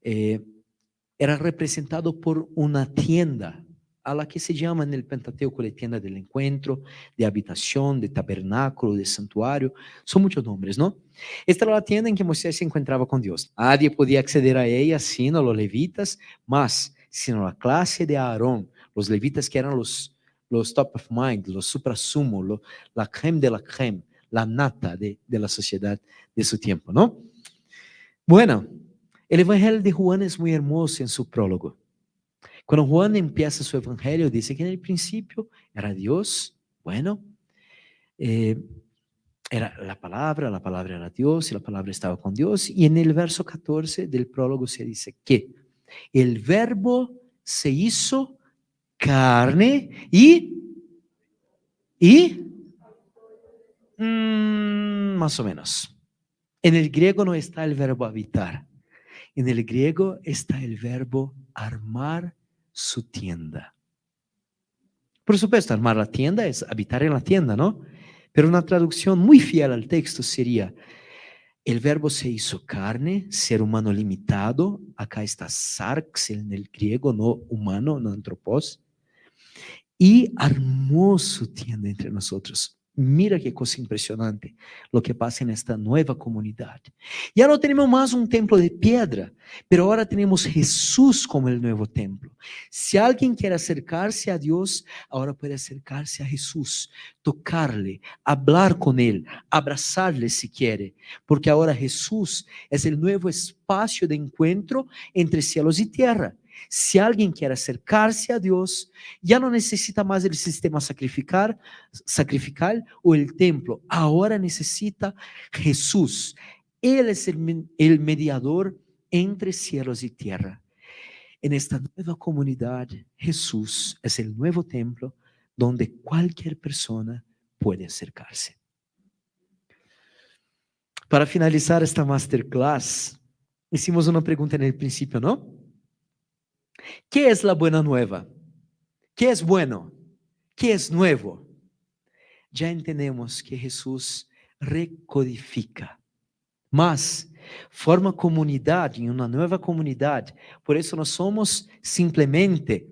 A: era representado por una tienda, a la que se llama en el Pentateuco la tienda del encuentro, de habitación, de tabernáculo, de santuario, son muchos nombres, ¿no? Esta era la tienda en que Moisés se encontraba con Dios. Nadie podía acceder a ella sino los levitas, más sino la clase de Aarón, los levitas que eran los top of mind, los suprasumo, la creme de la creme, la nata de la sociedad de su tiempo, ¿no? Bueno, el Evangelio de Juan es muy hermoso en su prólogo. Cuando Juan empieza su evangelio, dice que en el principio era Dios, bueno, era la palabra era Dios y la palabra estaba con Dios. Y en el verso 14 del prólogo se dice que el verbo se hizo carne más o menos. En el griego no está el verbo habitar. En el griego está el verbo armar su tienda. Por supuesto, armar la tienda es habitar en la tienda, ¿no? Pero una traducción muy fiel al texto sería, el verbo se hizo carne, ser humano limitado, acá está sarx en el griego, no humano, no antropos, y armó su tienda entre nosotros. Mira qué cosa impresionante lo que pasa en esta nueva comunidad. Ya no tenemos más un templo de piedra, pero ahora tenemos Jesús como el nuevo templo. Si alguien quiere acercarse a Dios, ahora puede acercarse a Jesús, tocarle, hablar con Él, abrazarle si quiere, porque ahora Jesús es el nuevo espacio de encuentro entre cielos y tierra. Si alguien quiere acercarse a Dios, ya no necesita más el sistema sacrificial o el templo. Ahora necesita Jesús. Él es el mediador entre cielos y tierra. En esta nueva comunidad, Jesús es el nuevo templo donde cualquier persona puede acercarse. Para finalizar esta masterclass, hicimos una pregunta en el principio, ¿no? ¿Qué es la buena nueva? ¿Qué es bueno? ¿Qué es nuevo? Ya entendemos que Jesús recodifica, mas forma comunidad en una nueva comunidad. Por eso no somos simplemente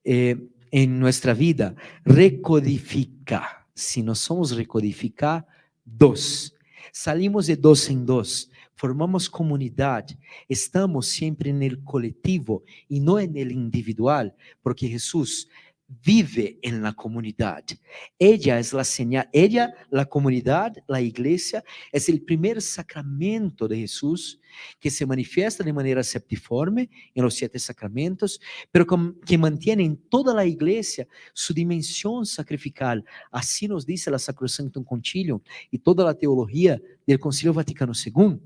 A: en nuestra vida recodifica, sino somos recodificados. Salimos de dos en dos, formamos comunidad, estamos siempre en el colectivo y no en el individual, porque Jesús vive en la comunidad. Ella es la señal, ella, la comunidad, la iglesia, es el primer sacramento de Jesús que se manifiesta de manera septiforme en los 7 sacramentos, pero que mantiene en toda la iglesia su dimensión sacrificial. Así nos dice la Sacrosanctum Concilium y toda la teología del Concilio Vaticano II.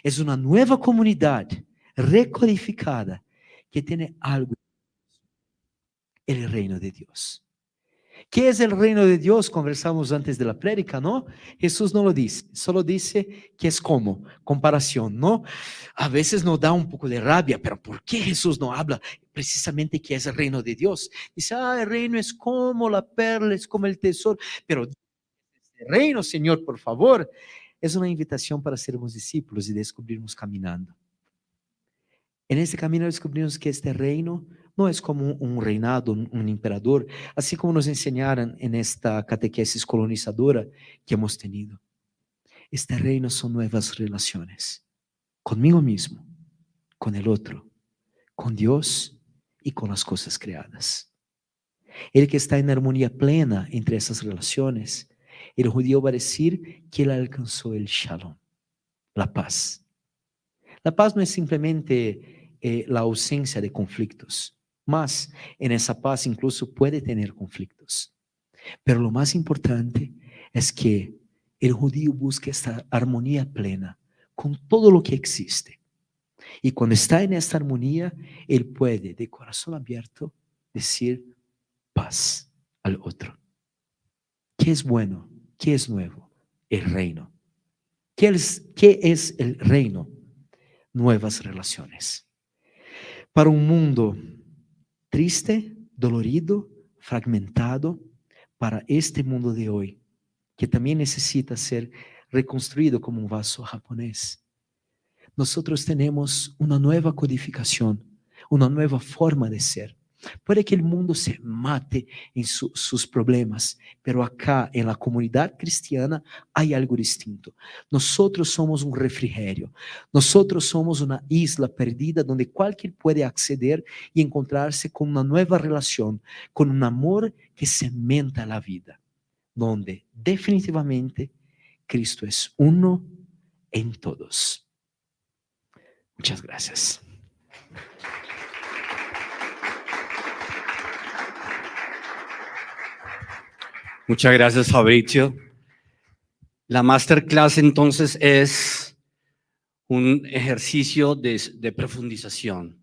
A: Es una nueva comunidad recodificada que tiene algo, el reino de Dios. ¿Qué es el reino de Dios? Conversamos antes de la prédica, ¿no? Jesús no lo dice, solo dice que es como, comparación, ¿no? A veces nos da un poco de rabia, pero ¿por qué Jesús no habla precisamente que es el reino de Dios? Dice, el reino es como la perla, es como el tesoro, pero el reino, Señor, por favor, es una invitación para sermos discípulos y descubrirnos caminando. En este camino descubrimos que este reino no es como un reinado, un emperador, así como nos enseñaron en esta catequesis colonizadora que hemos tenido. Este reino son nuevas relaciones, conmigo mismo, con el otro, con Dios y con las cosas creadas. El que está en armonía plena entre esas relaciones, el judío va a decir que él alcanzó el shalom, la paz. La paz no es simplemente la ausencia de conflictos, mas en esa paz incluso puede tener conflictos. Pero lo más importante es que el judío busca esta armonía plena con todo lo que existe. Y cuando está en esta armonía, él puede de corazón abierto decir paz al otro. ¿Qué es bueno? ¿Qué es nuevo? El reino. ¿Qué es el reino? Nuevas relaciones. Para un mundo triste, dolorido, fragmentado, para este mundo de hoy, que también necesita ser reconstruido como un vaso japonés, nosotros tenemos una nueva codificación, una nueva forma de ser. Puede que el mundo se mate en sus problemas, pero acá en la comunidad cristiana hay algo distinto. Nosotros somos un refrigerio, nosotros somos una isla perdida donde cualquiera puede acceder y encontrarse con una nueva relación, con un amor que cementa la vida, donde definitivamente Cristo es uno en todos. Muchas gracias.
B: Muchas gracias, Fabricio. La masterclass entonces es un ejercicio de profundización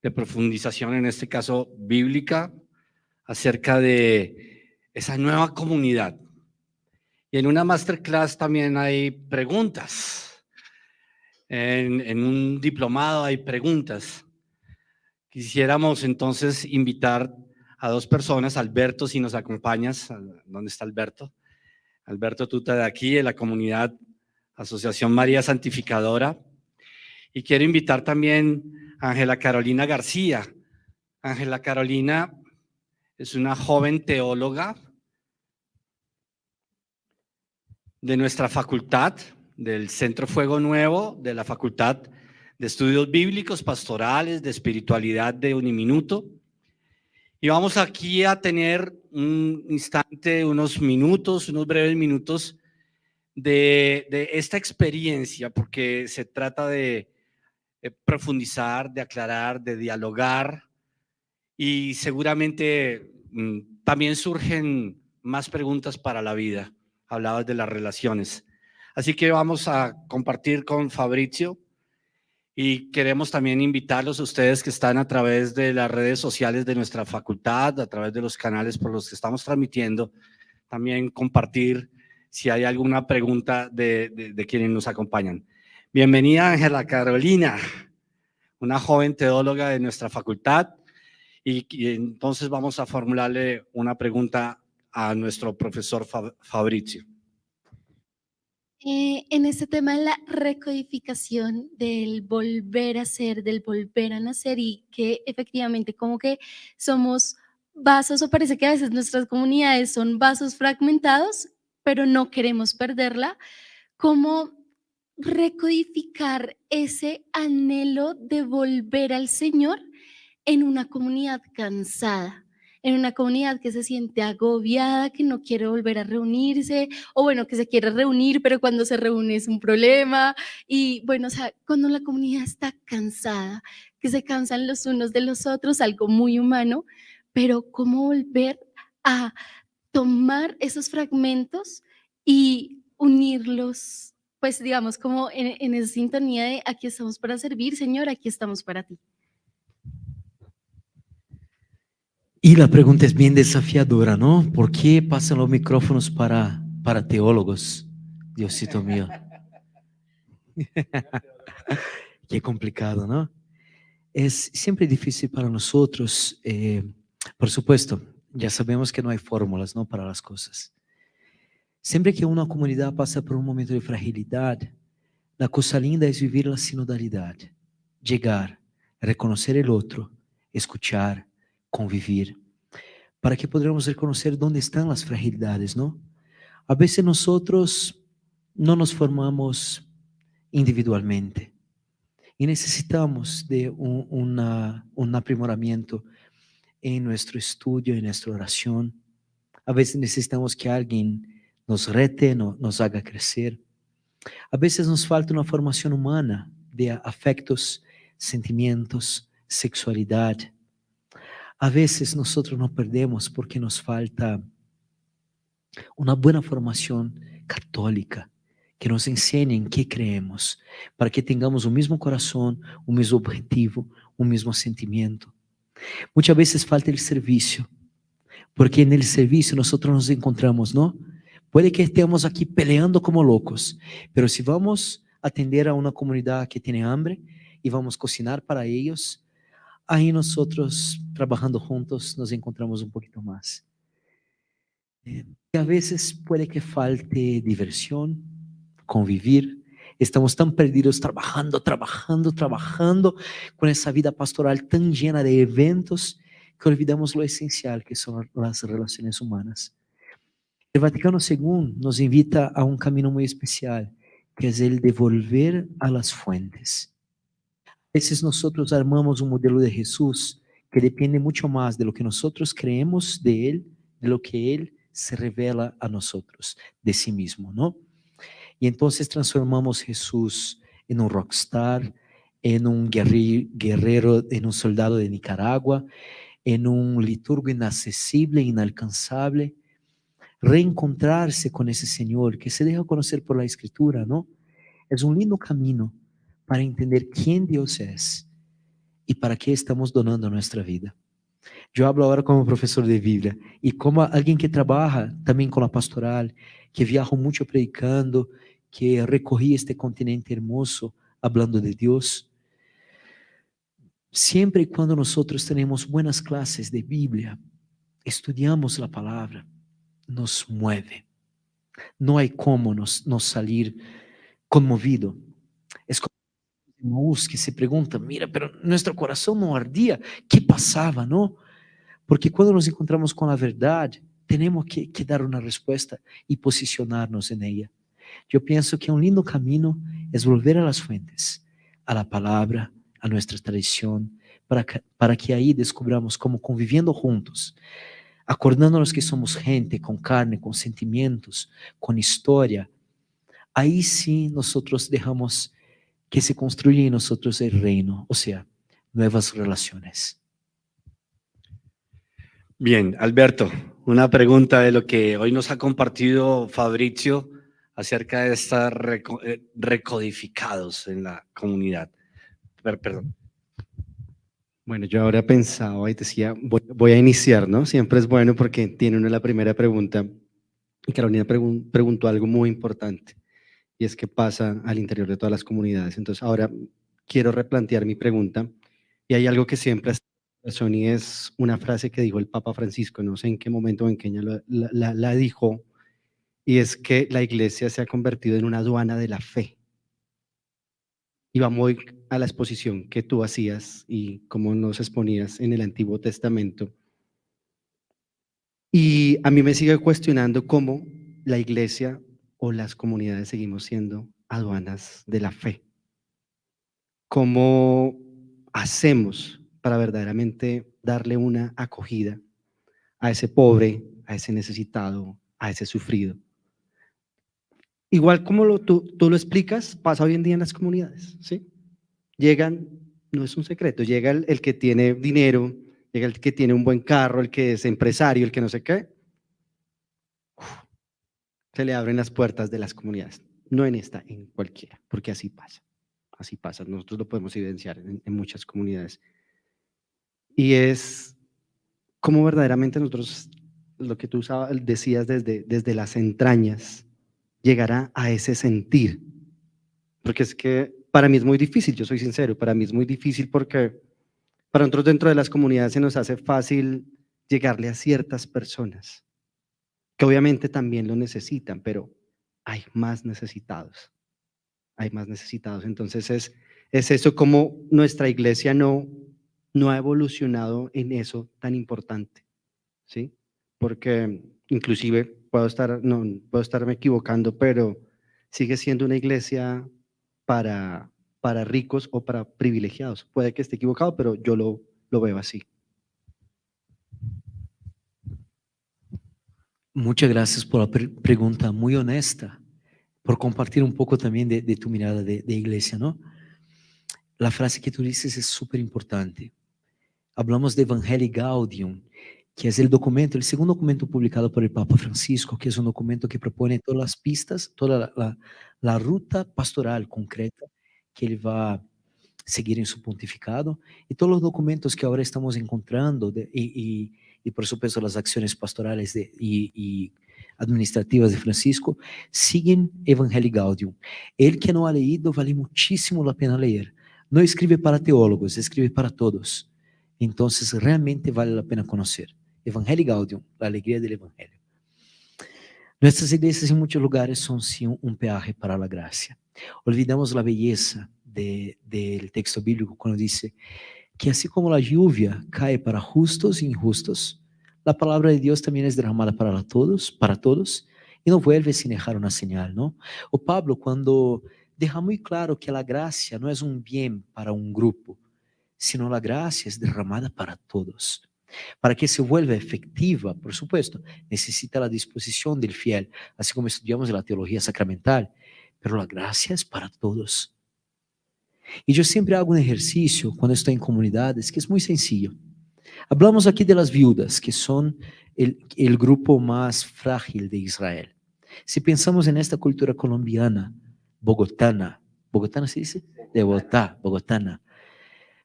B: en este caso bíblica, acerca de esa nueva comunidad. Y en una masterclass también hay preguntas. En un diplomado hay preguntas. Quisiéramos entonces invitar a 2 personas, Alberto, si nos acompañas. ¿Dónde está Alberto? Alberto Tuta, de aquí, de la comunidad Asociación María Santificadora. Y quiero invitar también a Ángela Carolina García. Ángela Carolina es una joven teóloga de nuestra facultad, del Centro Fuego Nuevo, de la Facultad de Estudios Bíblicos, Pastorales, de Espiritualidad de Uniminuto. Y vamos aquí a tener un instante, unos minutos, unos breves minutos de esta experiencia, porque se trata de profundizar, de aclarar, de dialogar, y seguramente también surgen más preguntas para la vida. Hablabas de las relaciones. Así que vamos a compartir con Fabrizio y queremos también invitarlos a ustedes que están a través de las redes sociales de nuestra facultad, a través de los canales por los que estamos transmitiendo, también compartir si hay alguna pregunta de quienes nos acompañan. Bienvenida, Ángela Carolina, una joven teóloga de nuestra facultad, y entonces vamos a formularle una pregunta a nuestro profesor Fabrizio.
C: En este tema de la recodificación, del volver a ser, del volver a nacer, y que efectivamente como que somos vasos, o parece que a veces nuestras comunidades son vasos fragmentados, pero no queremos perderla. ¿Cómo recodificar ese anhelo de volver al Señor en una comunidad cansada? En una comunidad que se siente agobiada, que no quiere volver a reunirse, o bueno, que se quiere reunir, pero cuando se reúne es un problema. Y bueno, o sea, cuando la comunidad está cansada, que se cansan los unos de los otros, algo muy humano, pero cómo volver a tomar esos fragmentos y unirlos, pues digamos, como en esa sintonía de aquí estamos para servir, Señor, aquí estamos para ti.
A: Y la pregunta es bien desafiadora, ¿no? ¿Por qué pasan los micrófonos para teólogos? Diosito mío. Qué complicado, ¿no? Es siempre difícil para nosotros. Por supuesto, ya sabemos que no hay fórmulas, ¿no? Para las cosas. Siempre que una comunidad pasa por un momento de fragilidad, la cosa linda es vivir la sinodalidad. Llegar, reconocer el otro, escuchar, convivir, para que podamos reconocer dónde están las fragilidades, ¿no? A veces nosotros no nos formamos individualmente y necesitamos de un aprimoramento en nuestro estudio, en nuestra oración. A veces necesitamos que alguien nos rete, nos haga crecer. A veces nos falta una formación humana de afectos, sentimientos, sexualidad. A veces nosotros nos perdemos porque nos falta una buena formación católica que nos enseñe en qué creemos, para que tengamos un mismo corazón, un mismo objetivo, un mismo sentimiento. Muchas veces falta el servicio, porque en el servicio nosotros nos encontramos, ¿no? Puede que estemos aquí peleando como locos, pero si vamos a atender a una comunidad que tiene hambre y vamos a cocinar para ellos, ahí nosotros trabajando juntos nos encontramos un poquito más. A veces puede que falte diversión, convivir. Estamos tan perdidos trabajando con esa vida pastoral tan llena de eventos que olvidamos lo esencial que son las relaciones humanas. El Vaticano II nos invita a un camino muy especial, que es el de volver a las fuentes. A veces nosotros armamos un modelo de Jesús que depende mucho más de lo que nosotros creemos de Él, de lo que Él se revela a nosotros, de sí mismo, ¿no? Y entonces transformamos Jesús en un rockstar, en un guerrero, en un soldado de Nicaragua, en un liturgo inaccesible, inalcanzable. Reencontrarse con ese Señor que se deja conocer por la Escritura, ¿no? Es un lindo camino para entender quién Dios es y para qué estamos donando nuestra vida. Yo hablo ahora como profesor de Biblia y como alguien que trabaja también con la pastoral, que viajo mucho predicando, que recorrí este continente hermoso hablando de Dios. Siempre y cuando nosotros tenemos buenas clases de Biblia, estudiamos la palabra, nos mueve. No hay cómo nos salir conmovido. Es como Maús que se pregunta, mira, pero nuestro corazón no ardía. ¿Qué pasaba, no? Porque cuando nos encontramos con la verdad, tenemos que dar una respuesta y posicionarnos en ella. Yo pienso que un lindo camino es volver a las fuentes, a la palabra, a nuestra tradición, para que ahí descubramos cómo conviviendo juntos, acordándonos que somos gente con carne, con sentimientos, con historia, ahí sí nosotros dejamos que se construye en nosotros el reino, o sea, nuevas relaciones.
B: Bien, Alberto, una pregunta de lo que hoy nos ha compartido Fabrizio acerca de estar recodificados en la comunidad. Perdón.
D: Bueno, yo ahora pensaba y decía, voy a iniciar, ¿no? Siempre es bueno porque tiene uno la primera pregunta y Carolina preguntó algo muy importante y es qué pasa al interior de todas las comunidades. Entonces ahora quiero replantear mi pregunta y hay algo que siempre está en mi corazón y es una frase que dijo el Papa Francisco, no sé en qué momento o en qué año la dijo, y es que la iglesia se ha convertido en una aduana de la fe. Y vamos a la exposición que tú hacías y cómo nos exponías en el Antiguo Testamento. Y a mí me sigue cuestionando cómo la iglesia o las comunidades seguimos siendo aduanas de la fe. ¿Cómo hacemos para verdaderamente darle una acogida a ese pobre, a ese necesitado, a ese sufrido? Igual como tú lo explicas, pasa hoy en día en las comunidades, ¿sí? Llegan, no es un secreto, llega el que tiene dinero, llega el que tiene un buen carro, el que es empresario, el que no sé qué. Se le abren las puertas de las comunidades. No en esta, en cualquiera, porque así pasa. Así pasa. Nosotros lo podemos evidenciar en muchas comunidades. Y es como verdaderamente nosotros, lo que tú decías desde las entrañas, llegará a ese sentir. Porque es que para mí es muy difícil, yo soy sincero, para mí es muy difícil porque para nosotros dentro de las comunidades se nos hace fácil llegarle a ciertas personas, que obviamente también lo necesitan, pero hay más necesitados, hay más necesitados. Entonces es eso como nuestra iglesia no ha evolucionado en eso tan importante, ¿sí? Porque inclusive puedo estarme equivocando, pero sigue siendo una iglesia para ricos o para privilegiados. Puede que esté equivocado, pero yo lo veo así.
A: Muchas gracias por la pregunta muy honesta, por compartir un poco también de tu mirada de iglesia, ¿no? La frase que tú dices es súper importante. Hablamos de Evangelii Gaudium, que es el documento, el segundo documento publicado por el Papa Francisco, que es un documento que propone todas las pistas, toda la ruta pastoral concreta que él va a seguir en su pontificado, y todos los documentos que ahora estamos encontrando, y por supuesto las acciones pastorales y administrativas de Francisco, siguen Evangelii Gaudium. El que no ha leído, vale muchísimo la pena leer. No escribe para teólogos, escribe para todos. Entonces, realmente vale la pena conocer. Evangelii Gaudium, la alegría del Evangelio. Nuestras iglesias en muchos lugares son sí un peaje para la gracia. Olvidamos la belleza del texto bíblico cuando dice que así como la lluvia cae para justos e injustos, la palabra de Dios también es derramada para todos, y no vuelve sin dejar una señal, ¿no? O Pablo, cuando deja muy claro que la gracia no es un bien para un grupo, sino la gracia es derramada para todos. Para que se vuelva efectiva, por supuesto, necesita la disposición del fiel, así como estudiamos la teología sacramental, pero la gracia es para todos. Y yo siempre hago un ejercicio cuando estoy en comunidades que es muy sencillo. Hablamos aquí de las viudas, que son el grupo más frágil de Israel. Si pensamos en esta cultura colombiana, bogotana se dice, de Bogotá, bogotana,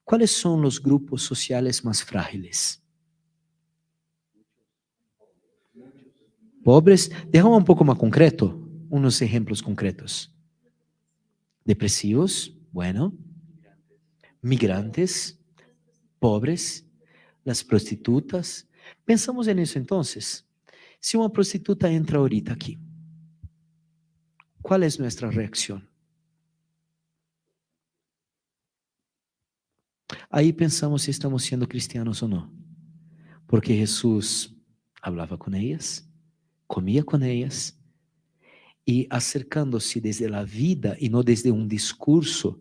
A: ¿cuáles son los grupos sociales más frágiles? Pobres, déjame un poco más concreto, unos ejemplos concretos. Depresivos, bueno. Migrantes, pobres, las prostitutas. Pensamos en eso entonces. Si una prostituta entra ahorita aquí, ¿cuál es nuestra reacción? Ahí pensamos si estamos siendo cristianos o no. Porque Jesús hablaba con ellas, comía con ellas, y acercándose desde la vida y no desde un discurso,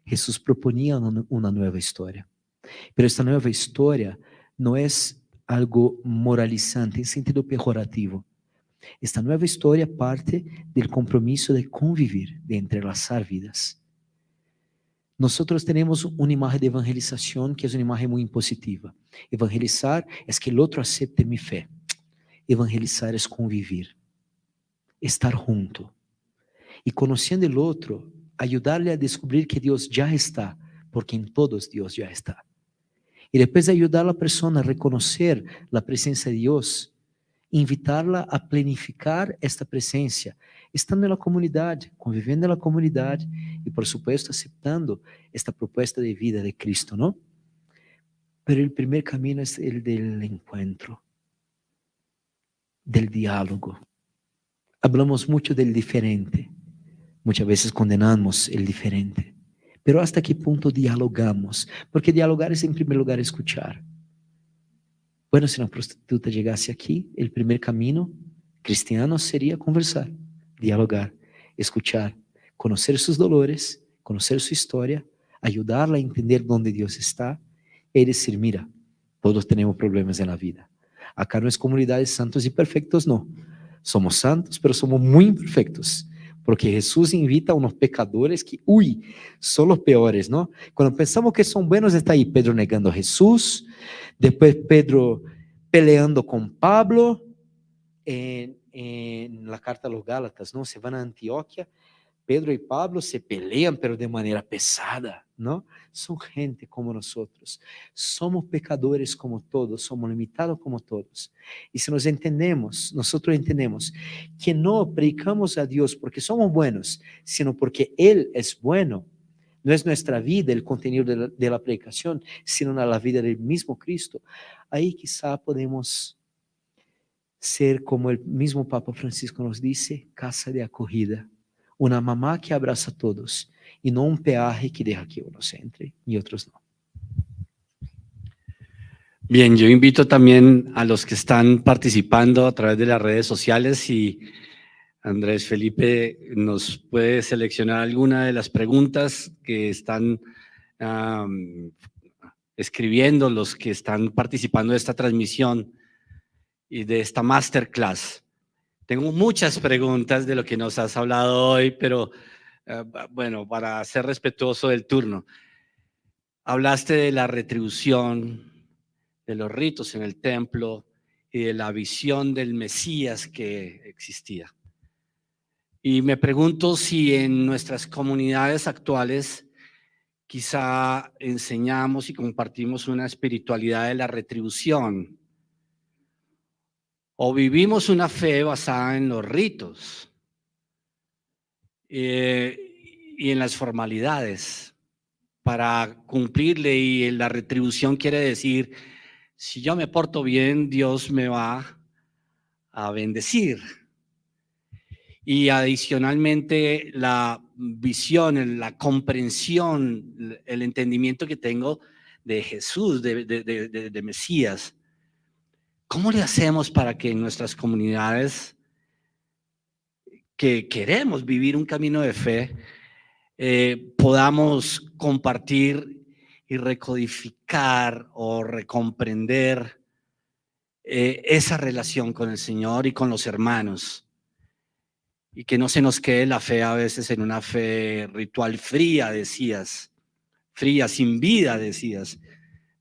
A: Jesús proponía una nueva historia. Pero esta nueva historia no es algo moralizante en sentido pejorativo. Esta nueva historia parte del compromiso de convivir, de entrelazar vidas. Nosotros tenemos una imagen de evangelización que es una imagen muy impositiva. Evangelizar es que el otro acepte mi fe. Evangelizar es convivir, estar junto. Y conociendo el otro, ayudarle a descubrir que Dios ya está, porque en todos Dios ya está. Y después de ayudar a la persona a reconocer la presencia de Dios, invitarla a planificar esta presencia, estando en la comunidad, conviviendo en la comunidad y por supuesto aceptando esta propuesta de vida de Cristo, ¿no? Pero el primer camino es el del encuentro, del diálogo. Hablamos mucho del diferente, muchas veces condenamos el diferente, pero ¿hasta qué punto dialogamos? Porque dialogar es en primer lugar escuchar. Bueno, si una prostituta llegase aquí, el primer camino cristiano sería conversar, dialogar, escuchar, conocer sus dolores, conocer su historia, ayudarla a entender dónde Dios está y decir, mira, todos tenemos problemas en la vida. Acá no es comunidad de santos y perfectos, no. Somos santos, pero somos muy imperfectos. Porque Jesús invita a unos pecadores que, son los peores, ¿no? Cuando pensamos que son buenos, está ahí Pedro negando a Jesús, después Pedro peleando con Pablo en la carta a los Gálatas, ¿no? Se van a Antioquia, Pedro y Pablo se pelean, pero de manera pesada, ¿no? Son gente como nosotros, somos pecadores como todos, somos limitados como todos. Y si nosotros entendemos que no predicamos a Dios porque somos buenos, sino porque Él es bueno. No es nuestra vida el contenido de la predicación, sino la vida del mismo Cristo. Ahí quizá podemos ser como el mismo Papa Francisco nos dice, casa de acogida. Una mamá que abraza a todos y no un peaje que deja que unos entre y otros no.
B: Bien, yo invito también a los que están participando a través de las redes sociales y Andrés Felipe nos puede seleccionar alguna de las preguntas que están escribiendo los que están participando de esta transmisión y de esta masterclass. Tengo muchas preguntas de lo que nos has hablado hoy, pero bueno, para ser respetuoso del turno. Hablaste de la retribución, de los ritos en el templo y de la visión del Mesías que existía. Y me pregunto si en nuestras comunidades actuales quizá enseñamos y compartimos una espiritualidad de la retribución o vivimos una fe basada en los ritos y en las formalidades para cumplirle, y la retribución quiere decir, si yo me porto bien, Dios me va a bendecir. Y adicionalmente la visión, la comprensión, el entendimiento que tengo de Jesús, de Mesías. ¿Cómo le hacemos para que en nuestras comunidades que queremos vivir un camino de fe podamos compartir y recodificar o recomprender esa relación con el Señor y con los hermanos? Y que no se nos quede la fe a veces en una fe ritual fría, decías, fría, sin vida, decías,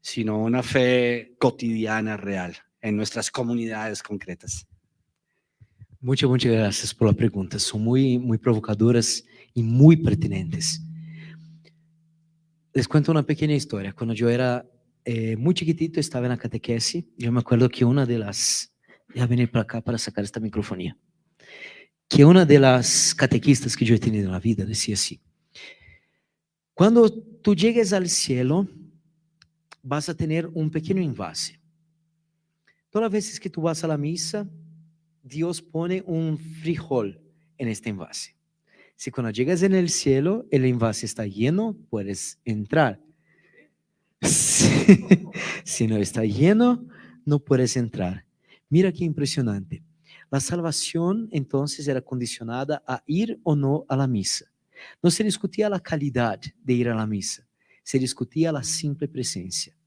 B: sino una fe cotidiana, real, en nuestras comunidades concretas.
A: Muchas gracias por la pregunta. Son muy provocadoras y muy pertinentes. Les cuento una pequeña historia. Cuando yo era muy chiquitito, estaba en la catequesis. Yo me acuerdo que una de las... Voy a venir para acá para sacar esta microfonía. Que una de las catequistas que yo he tenido en la vida decía así: cuando tú llegues al cielo, vas a tener un pequeño envase. Todas las veces que tú vas a la misa, Dios pone un frijol en este envase. Si cuando llegas en el cielo, el envase está lleno, puedes entrar. Si no está lleno, no puedes entrar. Mira qué impresionante. La salvación entonces era condicionada a ir o no a la misa. No se discutía la calidad de ir a la misa, se discutía la simple presencia.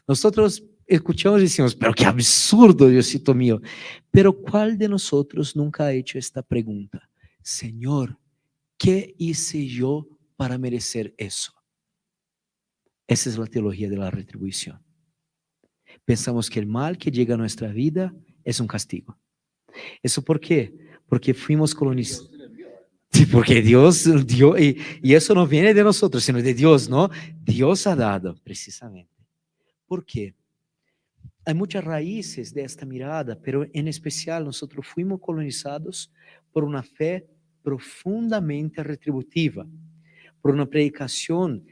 A: Nosotros escuchamos y decimos, pero qué absurdo, Diosito mío. Pero ¿cuál de nosotros nunca ha hecho esta pregunta? Señor, ¿qué hice yo para merecer eso? Esa es la teología de la retribución. Pensamos que el mal que llega a nuestra vida es un castigo. ¿Eso por qué? Porque fuimos colonizados. Sí, porque Dios dio, y eso no viene de nosotros, sino de Dios, ¿no? Dios ha dado, precisamente. ¿Por qué? Hay muchas raíces de esta mirada, pero en especial nosotros fuimos colonizados por una fe profundamente retributiva, por una predicación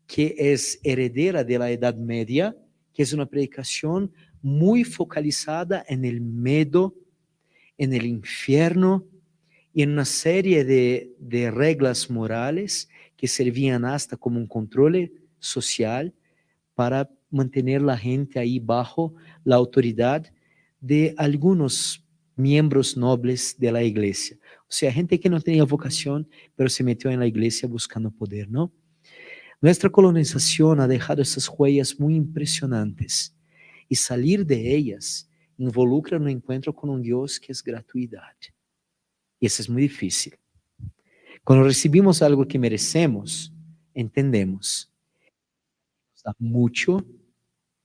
A: que es heredera de la Edad Media, que es una predicación muy focalizada en el miedo, en el infierno y en una serie de reglas morales que servían hasta como un control social para mantener la gente ahí bajo la autoridad de algunos miembros nobles de la iglesia. O sea, gente que no tenía vocación, pero se metió en la iglesia buscando poder, ¿no? Nuestra colonización ha dejado esas huellas muy impresionantes y salir de ellas involucra un encuentro con un Dios que es gratuidad. Y eso es muy difícil. Cuando recibimos algo que merecemos, entendemos. Nos da mucho,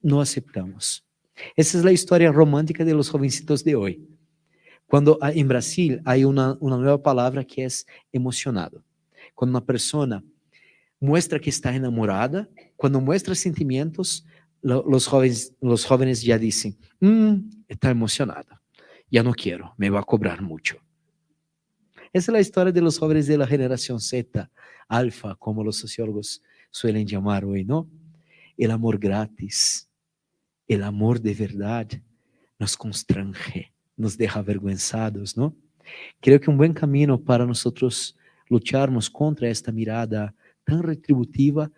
A: no aceptamos. Esa es la historia romántica de los jovencitos de hoy. Cuando en Brasil hay una nueva palabra que es emocionado. Cuando una persona muestra que está enamorada, cuando muestra sentimientos, los jóvenes ya dicen, está emocionada, ya no quiero, me va a cobrar mucho. Esa es la historia de los jóvenes de la generación Z, alfa, como los sociólogos suelen llamar hoy, ¿no? El amor gratis, el amor de verdad nos constrange, nos deja avergonzados, ¿no? Creo que un buen camino para nosotros lucharmos contra esta mirada tan retributiva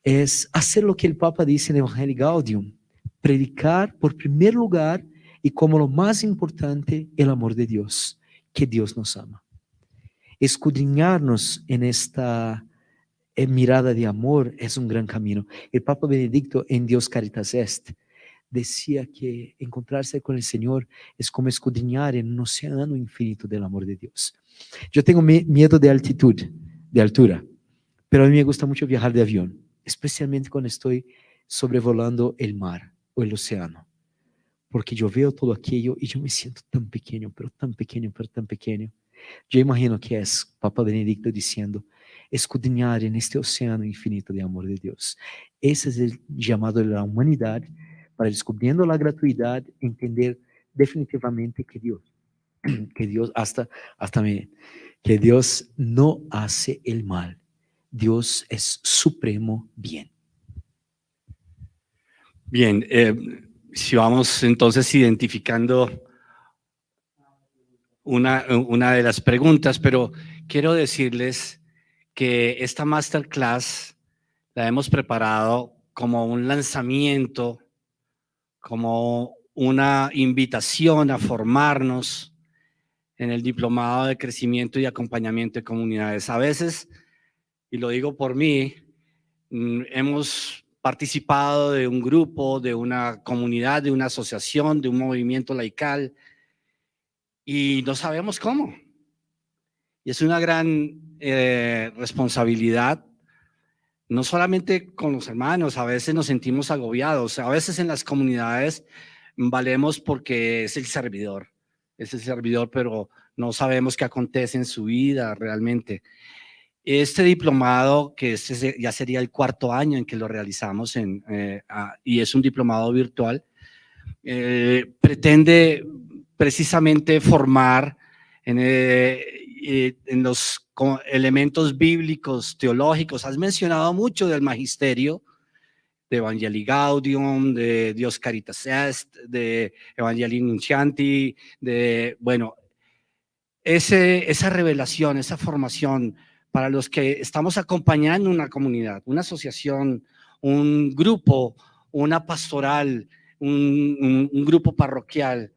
A: es hacer lo que el Papa dice en Evangelii Gaudium, predicar por primer lugar y como lo más importante el amor de Dios, que Dios nos ama. Escudriñarnos en esta mirada de amor es un gran camino. El Papa Benedicto en Dios Caritas Est decía que encontrarse con el Señor es como escudriñar en un océano infinito del amor de Dios. Yo tengo miedo de altitud, de altura, pero a mí me gusta mucho viajar de avión, especialmente cuando estoy sobrevolando el mar o el océano, porque yo veo todo aquello y yo me siento tan pequeño, pero tan pequeño, pero tan pequeño. Yo imagino que es Papa Benedicto diciendo, escudriñar en este océano infinito de amor de Dios. Ese es el llamado de la humanidad para, descubriendo la gratuidad, entender definitivamente que Dios que Dios no hace el mal. Dios es supremo bien.
B: Bien, si vamos entonces identificando una de las preguntas, pero quiero decirles que esta masterclass la hemos preparado como un lanzamiento, como una invitación a formarnos en el diplomado de crecimiento y acompañamiento de comunidades. A veces, y lo digo por mí, hemos participado de un grupo, de una comunidad, de una asociación, de un movimiento laical y no sabemos cómo. Y es una gran responsabilidad, no solamente con los hermanos, a veces nos sentimos agobiados, a veces en las comunidades valemos porque es el servidor, pero no sabemos qué acontece en su vida realmente. Este diplomado, que ya sería el 4º año en que lo realizamos y es un diplomado virtual, pretende precisamente formar en los elementos bíblicos, teológicos. Has mencionado mucho del magisterio, de Evangelii Gaudium, de Dios Caritas Est, de Evangelii Nuncianti, bueno, esa revelación, esa formación para los que estamos acompañando una comunidad, una asociación, un grupo, una pastoral, un grupo parroquial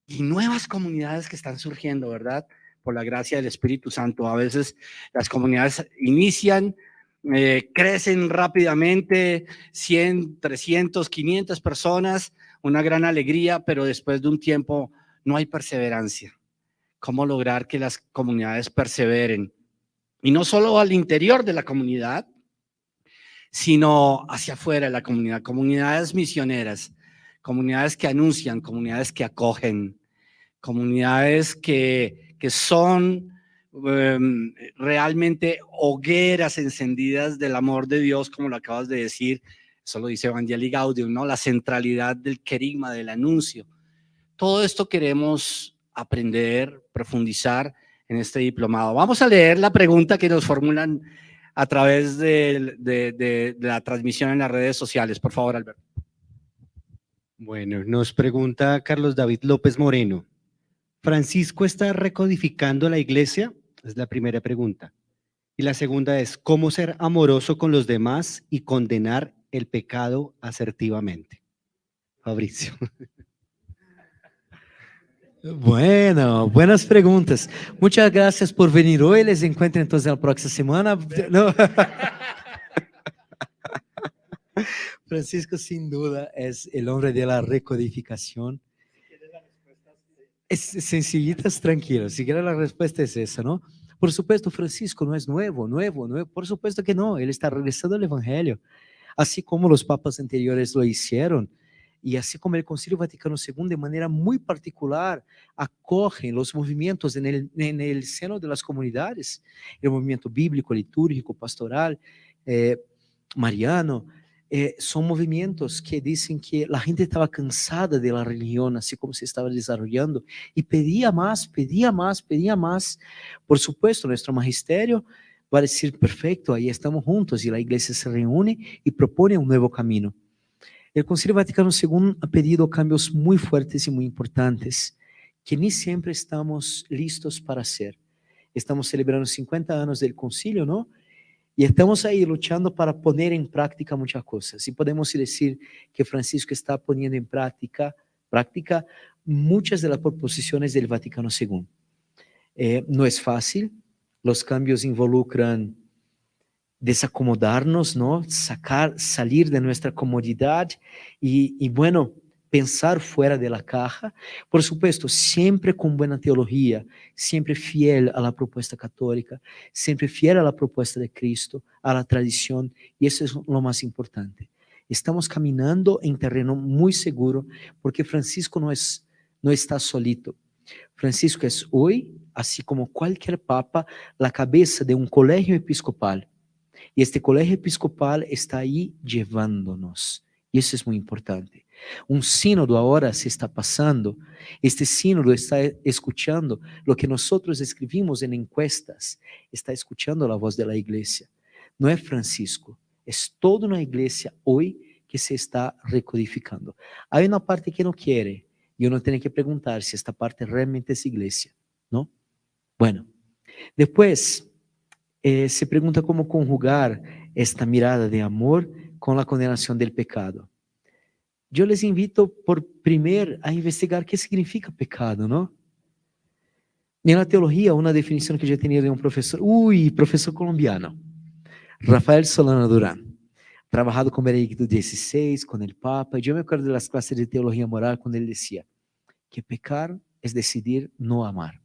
B: y nuevas comunidades que están surgiendo, ¿verdad? Por la gracia del Espíritu Santo. A veces las comunidades inician, crecen rápidamente, 100, 300, 500 personas, una gran alegría, pero después de un tiempo no hay perseverancia. ¿Cómo lograr que las comunidades perseveren? Y no solo al interior de la comunidad, sino hacia afuera de la comunidad, comunidades misioneras, comunidades que anuncian, comunidades que acogen, comunidades que son realmente hogueras encendidas del amor de Dios, como lo acabas de decir. Eso lo dice Evangelii Gaudium, ¿no? La centralidad del querigma, del anuncio. Todo esto queremos aprender, profundizar en este diplomado. Vamos a leer la pregunta que nos formulan a través de la transmisión en las redes sociales. Por favor, Alberto.
D: Bueno, nos pregunta Carlos David López Moreno. ¿Francisco está recodificando la iglesia? Es la primera pregunta. Y la segunda es, ¿cómo ser amoroso con los demás y condenar el pecado asertivamente? Fabricio.
A: Bueno, buenas preguntas. Muchas gracias por venir hoy. Les encuentro entonces la próxima semana. No. Francisco sin duda es el hombre de la recodificación. Es sencillitas, tranquilos. Si quieren la respuesta es esa, ¿no? Por supuesto, Francisco no es nuevo. Por supuesto que no. Él está regresando al Evangelio, así como los papas anteriores lo hicieron. Y así como el Concilio Vaticano II, de manera muy particular, acoge los movimientos en el seno de las comunidades, el movimiento bíblico, litúrgico, pastoral, mariano, son movimientos que dicen que la gente estaba cansada de la religión, así como se estaba desarrollando, y pedía más. Por supuesto, nuestro magisterio va a decir, perfecto, ahí estamos juntos, y la iglesia se reúne y propone un nuevo camino. El Concilio Vaticano II ha pedido cambios muy fuertes y muy importantes que ni siempre estamos listos para hacer. Estamos celebrando 50 años del concilio, ¿no? Y estamos ahí luchando para poner en práctica muchas cosas. Y podemos decir que Francisco está poniendo en práctica muchas de las proposiciones del Vaticano II. No es fácil, los cambios involucran desacomodarnos, ¿no? Salir de nuestra comodidad y bueno, pensar fuera de la caja. Por supuesto, siempre con buena teología, siempre fiel a la propuesta católica, siempre fiel a la propuesta de Cristo, a la tradición, y eso es lo más importante. Estamos caminando en terreno muy seguro, porque Francisco no está solito. Francisco es hoy, así como cualquier papa, la cabeza de un colegio episcopal. Y este colegio episcopal está ahí llevándonos. Y eso es muy importante. Un sínodo ahora se está pasando. Este sínodo está escuchando lo que nosotros escribimos en encuestas. Está escuchando la voz de la iglesia. No es Francisco, es toda una iglesia hoy que se está recodificando. Hay una parte que no quiere y uno tiene que preguntar si esta parte realmente es iglesia, ¿no? Bueno, después se pregunta cómo conjugar esta mirada de amor con la condenación del pecado. Yo les invito por primero a investigar qué significa pecado, ¿no? En la teología, una definición que yo he tenido de un profesor colombiano, Rafael Solano Durán, trabajado con Benedicto XVI, con el Papa, y yo me acuerdo de las clases de teología moral cuando él decía que pecar es decidir no amar.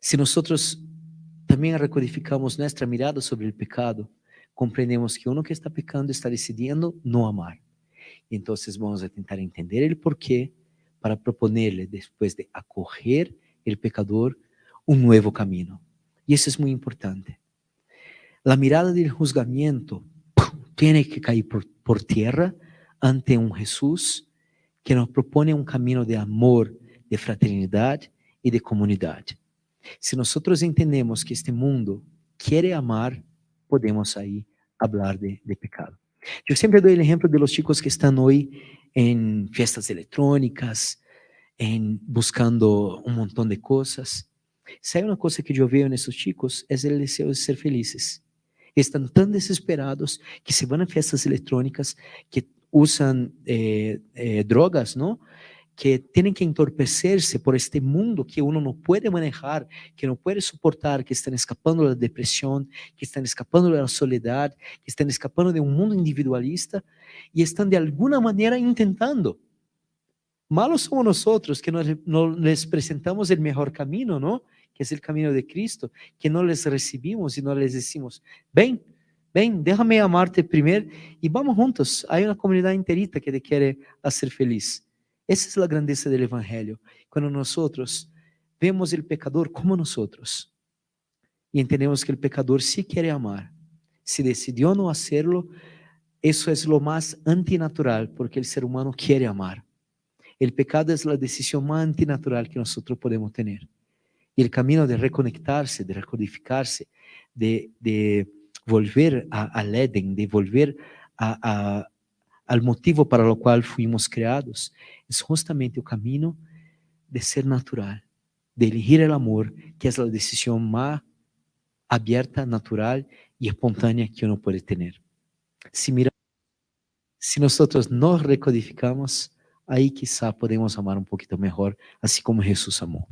A: Si nosotros también recodificamos nuestra mirada sobre el pecado, comprendemos que uno que está pecando está decidiendo no amar. Entonces vamos a intentar entender el porqué para proponerle, después de acoger el pecador, un nuevo camino. Y eso es muy importante. La mirada del juzgamiento tiene que caer por tierra ante un Jesús que nos propone un camino de amor, de fraternidad y de comunidad. Si nosotros entendemos que este mundo quiere amar, podemos ahí hablar de pecado. Yo siempre doy el ejemplo de los chicos que están hoy en fiestas electrónicas, buscando un montón de cosas. Si hay una cosa que yo veo en esos chicos, es el deseo de ser felices. Están tan desesperados que se van a fiestas electrónicas, que usan drogas, ¿no? Que tienen que entorpecerse por este mundo que uno no puede manejar, que no puede soportar, que están escapando de la depresión, que están escapando de la soledad, que están escapando de un mundo individualista y están de alguna manera intentando. Malos somos nosotros que no les presentamos el mejor camino, ¿no? Que es el camino de Cristo, que no les recibimos y no les decimos, ven, Ven, déjame amarte primero y vamos juntos. Hay una comunidad enterita que te quiere hacer feliz. Esa es la grandeza del Evangelio. Cuando nosotros vemos el pecador como nosotros y entendemos que el pecador sí quiere amar, si decidió no hacerlo, eso es lo más antinatural, porque el ser humano quiere amar. El pecado es la decisión más antinatural que nosotros podemos tener. Y el camino de reconectarse, de recodificarse, de volver al Edén, de volver al motivo para lo cual fuimos creados, es justamente el camino de ser natural, de elegir el amor, que es la decisión más abierta, natural y espontánea que uno puede tener. Si nosotros nos recodificamos, ahí quizá podemos amar un poquito mejor, así como Jesús amó.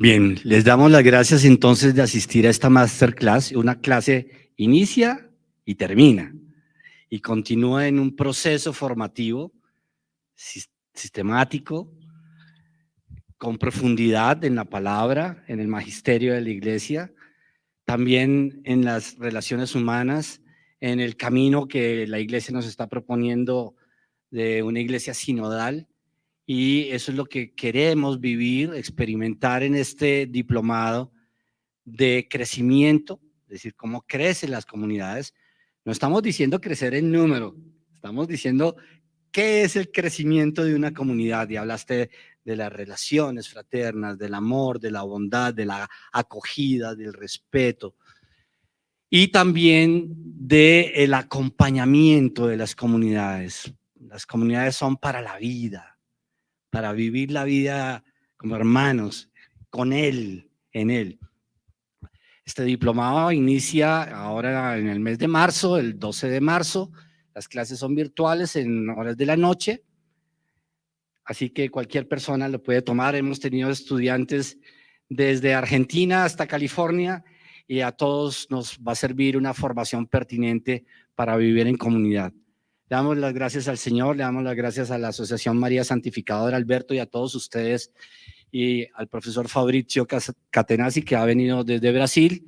B: Bien, les damos las gracias entonces de asistir a esta masterclass. Una clase inicia y termina y continúa en un proceso formativo sistemático, con profundidad en la palabra, en el magisterio de la iglesia, también en las relaciones humanas, en el camino que la iglesia nos está proponiendo de una iglesia sinodal. Y eso es lo que queremos vivir, experimentar en este diplomado de crecimiento, es decir, cómo crecen las comunidades. No estamos diciendo crecer en número, estamos diciendo qué es el crecimiento de una comunidad. Y hablaste de las relaciones fraternas, del amor, de la bondad, de la acogida, del respeto. Y también del acompañamiento de las comunidades. Las comunidades son para la vida, para vivir la vida como hermanos, con Él, en Él. Este diplomado inicia ahora en el mes de marzo, el 12 de marzo. Las clases son virtuales en horas de la noche, así que cualquier persona lo puede tomar. Hemos tenido estudiantes desde Argentina hasta California y a todos nos va a servir una formación pertinente para vivir en comunidad. Le damos las gracias al Señor, le damos las gracias a la Asociación María Santificadora Alberto y a todos ustedes y al profesor Fabrizio Catenazzi, que ha venido desde Brasil,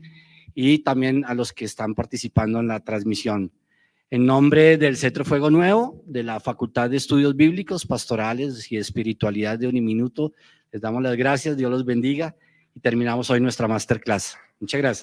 B: y también a los que están participando en la transmisión. En nombre del Centro Fuego Nuevo, de la Facultad de Estudios Bíblicos, Pastorales y Espiritualidad de Uniminuto, les damos las gracias, Dios los bendiga y terminamos hoy nuestra masterclass. Muchas gracias.